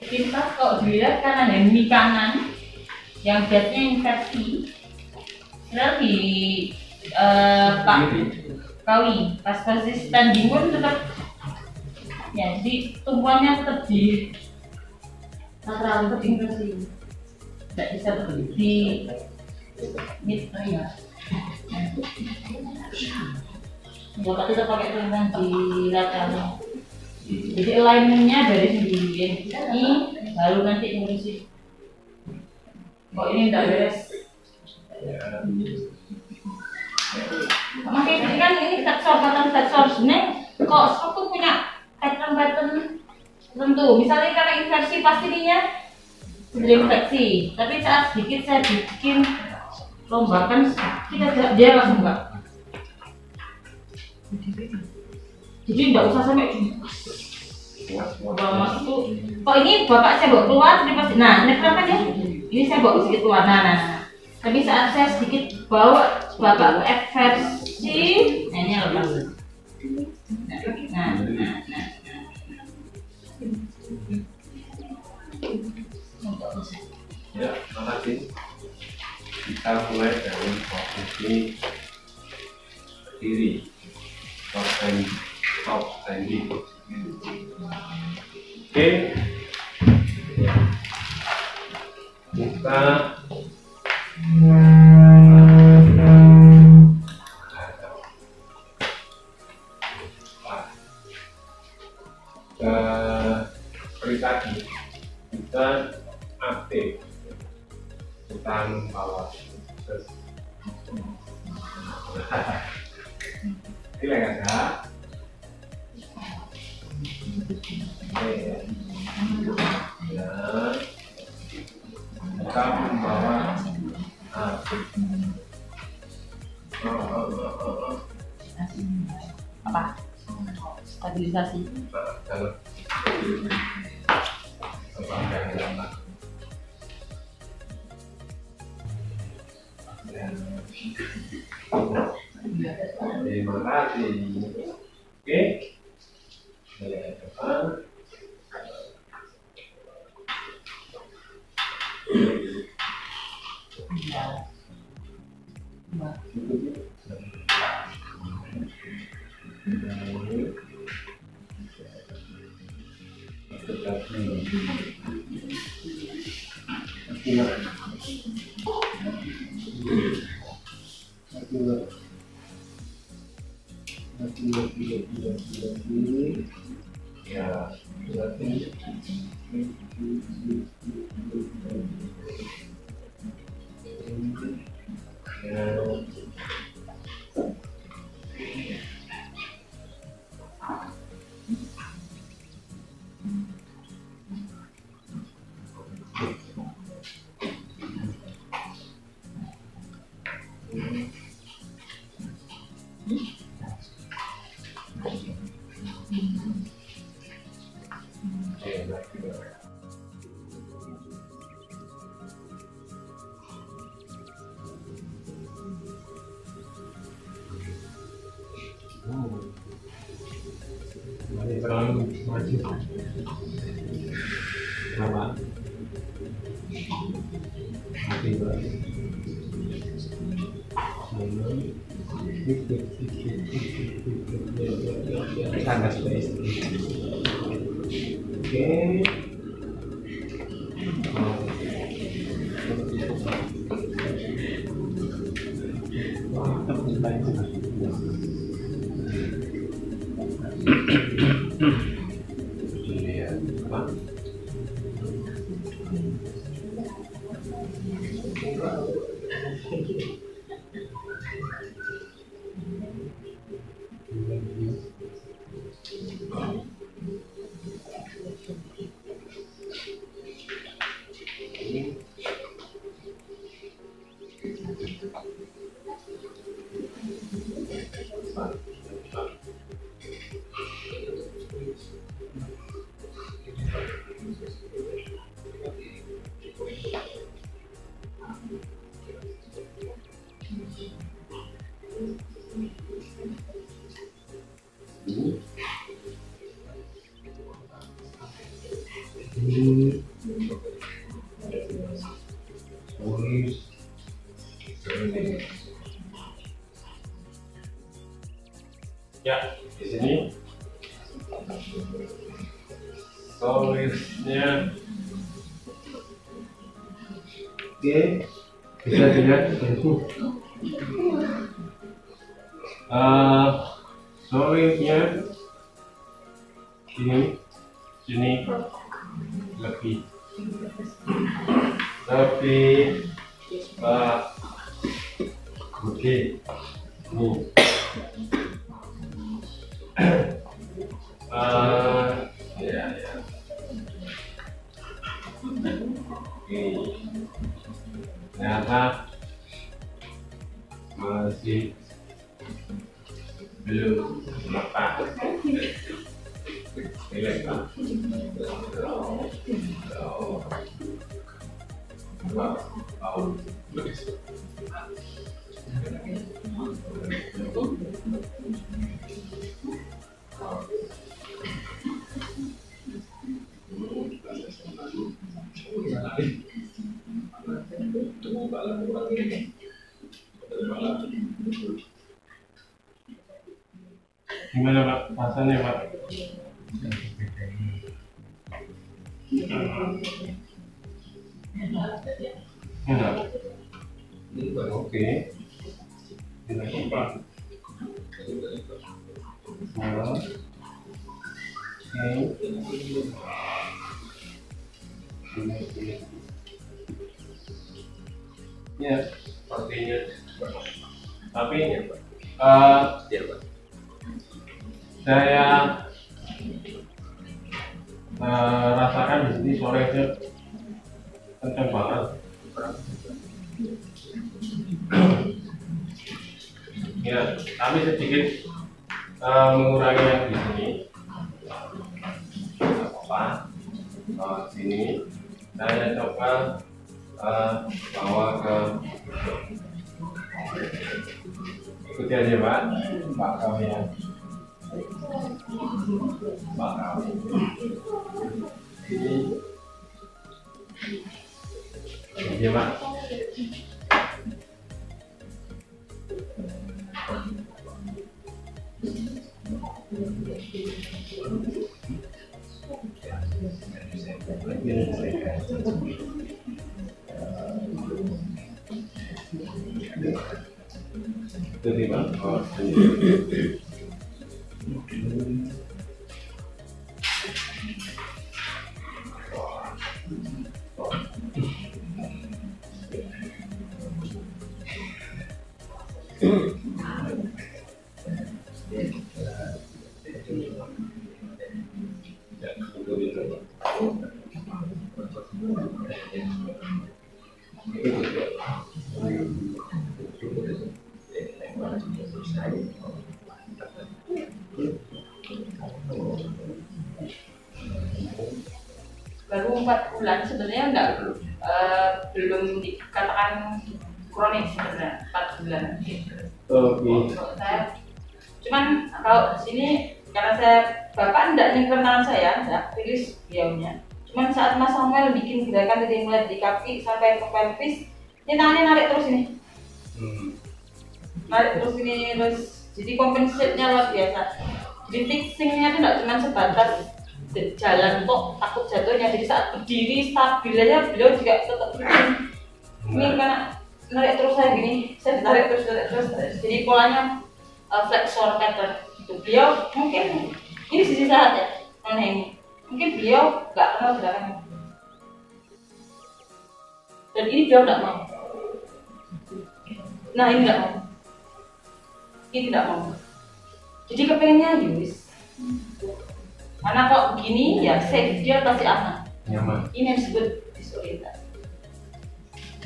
Pintas kalau dilihat karena hemi kanan yang bednya inversi, sebenarnya di Pak Kawi pas posisi standing pun tetap ya, jadi tumpuannya tetap di lateral tetap inversi, tidak bisa di mid ya. Bapak tetap pakai tumpuan di lateral. Jadi alignmentnya dari sendiri ini baru nanti ngurusin. Kok ini tidak beres? Makanya ini kan ini pattern sebenarnya kok struktur punya pattern tertentu. Misalnya karena inversi pastinya sudah infeksi, tapi saat sedikit saya bikin lombakan kita dia langsung enggak. Jadi tidak usah sampai bawa itu. Kok ini bapak saya bawa keluar, nah netral kan ya? Ini saya bawa sedikit keluar, nah. Tapi saat saya sedikit bawa bapak eversi, nah ini lepas. Nah. Ya, makasih. Kita mulai dari posisi berdiri, top standing. Oke, kita seperti tadi kita aktif, kita membawa ini ada. Ya, kita membawa Apa? Stabilisasi. Terima kasih. Oke. Ya, berarti Mari terlalu maju. Kenapa? Mati berarti. Sangat baik. Oke. Ya, di sini tulisnya. Oke, bisa dilihat di sini. Solidnya sini lebih oke ini ya ini ternyata masih belum lepas. Gimana Pak rasanya Pak? Enak. Oke. Enak Pak. Ya, sepertinya. Tapi saya rasakan di sini sore itu kencang banget. Ya, tapi sedikit mengurangi yang di sini. Apa? Sini saya coba bawa ke ikuti aja Pak, Pak kau ya. Pak kau ini ya Pak. Itu nih Pak. Baru 4 bulan sebenarnya enggak belum dikatakan kronis sebenarnya 4 bulan gitu. Oke. Saya Cuman kalau di sini karena saya bapak enggak nyengkram tangan saya, enggak rilis beliaunya. Cuman saat Mas Samuel bikin gerakan dari mulai di kaki sampai ke pelvis, ini tangannya narik terus ini. Narik terus ini terus, jadi compensate-nya luar biasa. Jadi fixingnya itu enggak cuma sebatas jalan kok takut jatuhnya, jadi saat berdiri stabil aja beliau juga tetap fixing. Ini karena narik terus saya gini, saya tarik terus. Jadi polanya flexor pattern. Itu beliau mungkin ini sisi sehat ya, ini mungkin beliau nggak kenal gerakan dan ini beliau nggak mau. Nah ini nggak mau, ini tidak mau. Jadi kepengennya Yus. Karena kok begini ya safe, dia pasti aman. Nyaman. Ini yang disebut disorientasi.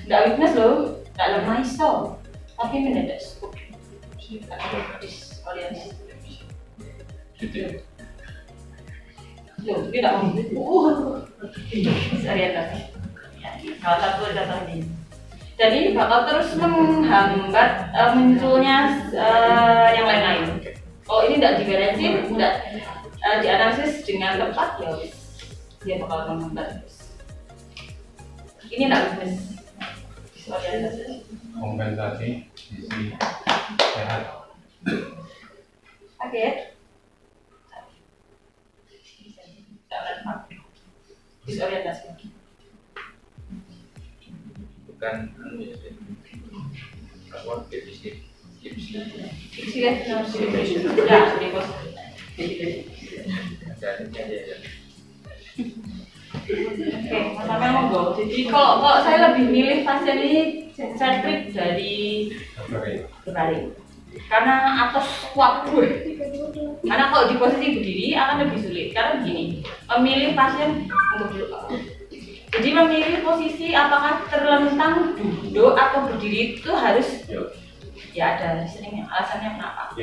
Nggak weakness loh, nggak lemah iso, tapi mendadak cukup. Disorientasi. Loh, dia nggak mau. Disorientasi. Ya, salah satu contoh ini. Jadi bakal terus menghambat munculnya yang lain-lain. Oh ini tidak diberesin, tidak dianalisis dengan tepat ya wis, dia bakal menghambat terus. Ini tidak weakness. Kompensasi sisi sehat. Kaget. Disorientasi. Bukan apa defisit. Oke, Mas Amel monggo. Jadi kalau saya lebih milih pasien ini sentrik dari berbaring. Karena atas kuat gue. Karena kalau di posisi berdiri akan lebih sulit. Karena begini, memilih pasien untuk duduk. Jadi memilih posisi apakah terlentang, duduk atau berdiri itu harus ya ada seringnya alasannya kenapa.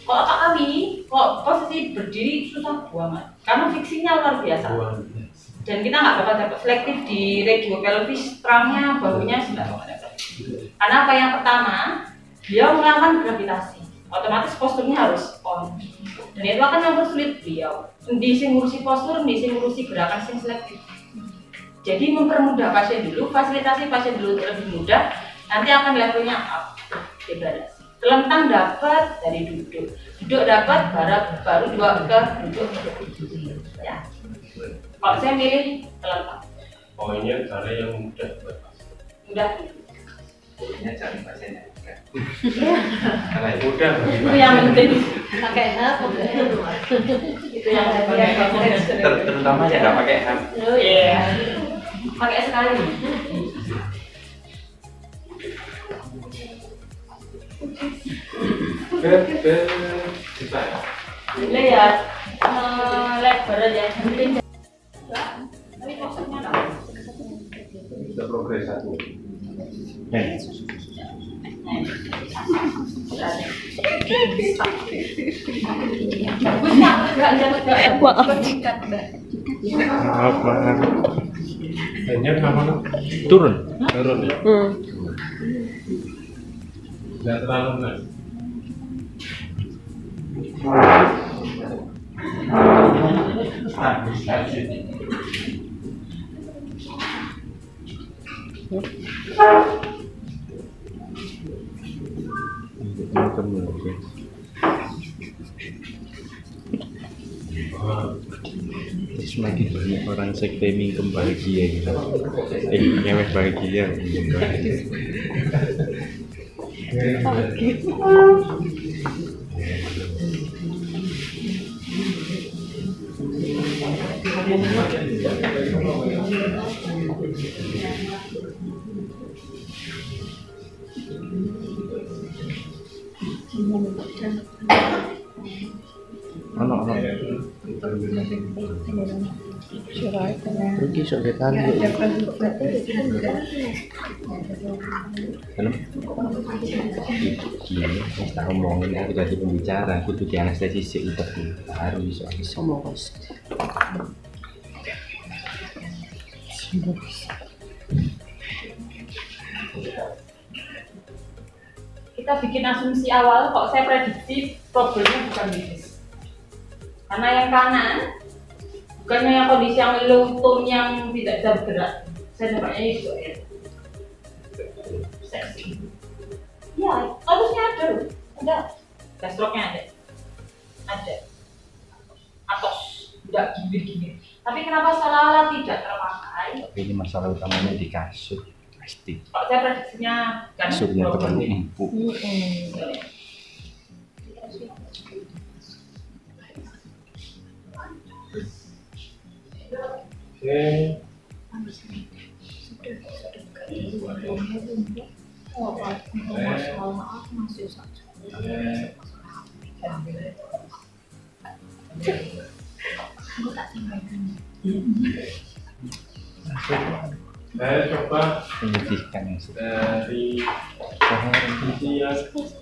Kalau Pak kami, kok posisi berdiri susah banget karena fixingnya luar biasa. Dan kita nggak bakal dapat selektif di regio pelvis, strangnya, bahunya sudah nggak dapat. Karena apa yang pertama, dia melawan gravitasi, otomatis posturnya harus on. Dan itu akan mempersulit beliau. Di sing ngurusi postur, di sing ngurusi gerakan sing selektif. Jadi mempermudah pasien dulu, fasilitasi pasien dulu untuk lebih mudah, nanti akan levelnya up, degradasi. Telentang dapat dari duduk, duduk dapat baru dua ke duduk. Ya. Kalau saya milih telentang. Poinnya cara yang mudah buat Mudah. Poinnya cari pasiennya. karena mudah Itu yang penting. Pakai hap, Itu yang penting. Terutama ya nggak pakai ham. Oh iya. Pakai sekali. bisa ya. Ini ya lebar aja. Tapi posturnya enggak. Bisa progres satu. Hanya kenapa? Turun. Turun ya. Tidak terlalu benar. Semakin banyak orang sekte kebahagiaan, nyeweh bahagia. Pergi sodetan film gini kita ngomongin aku jadi pembicara aku tuh di anestesis itu baru bisa somos kita bikin asumsi awal, kok saya prediksi problemnya bukan bisnis. Karena yang kanan bukannya yang kondisi yang low tone yang tidak bisa bergerak. Saya nampaknya itu ya. Seksi. Ya, harusnya ada loh. Ada. Gastrocknya ada. Ada. Atos. Tidak gini-gini. Tapi kenapa seolah-olah tidak terpakai? Tapi ini masalah utamanya di kasut pasti. Kalau saya prediksinya kan Kasutnya terlalu empuk. Oke. Saya coba Menyedihkan yang dari sisi yang sedih.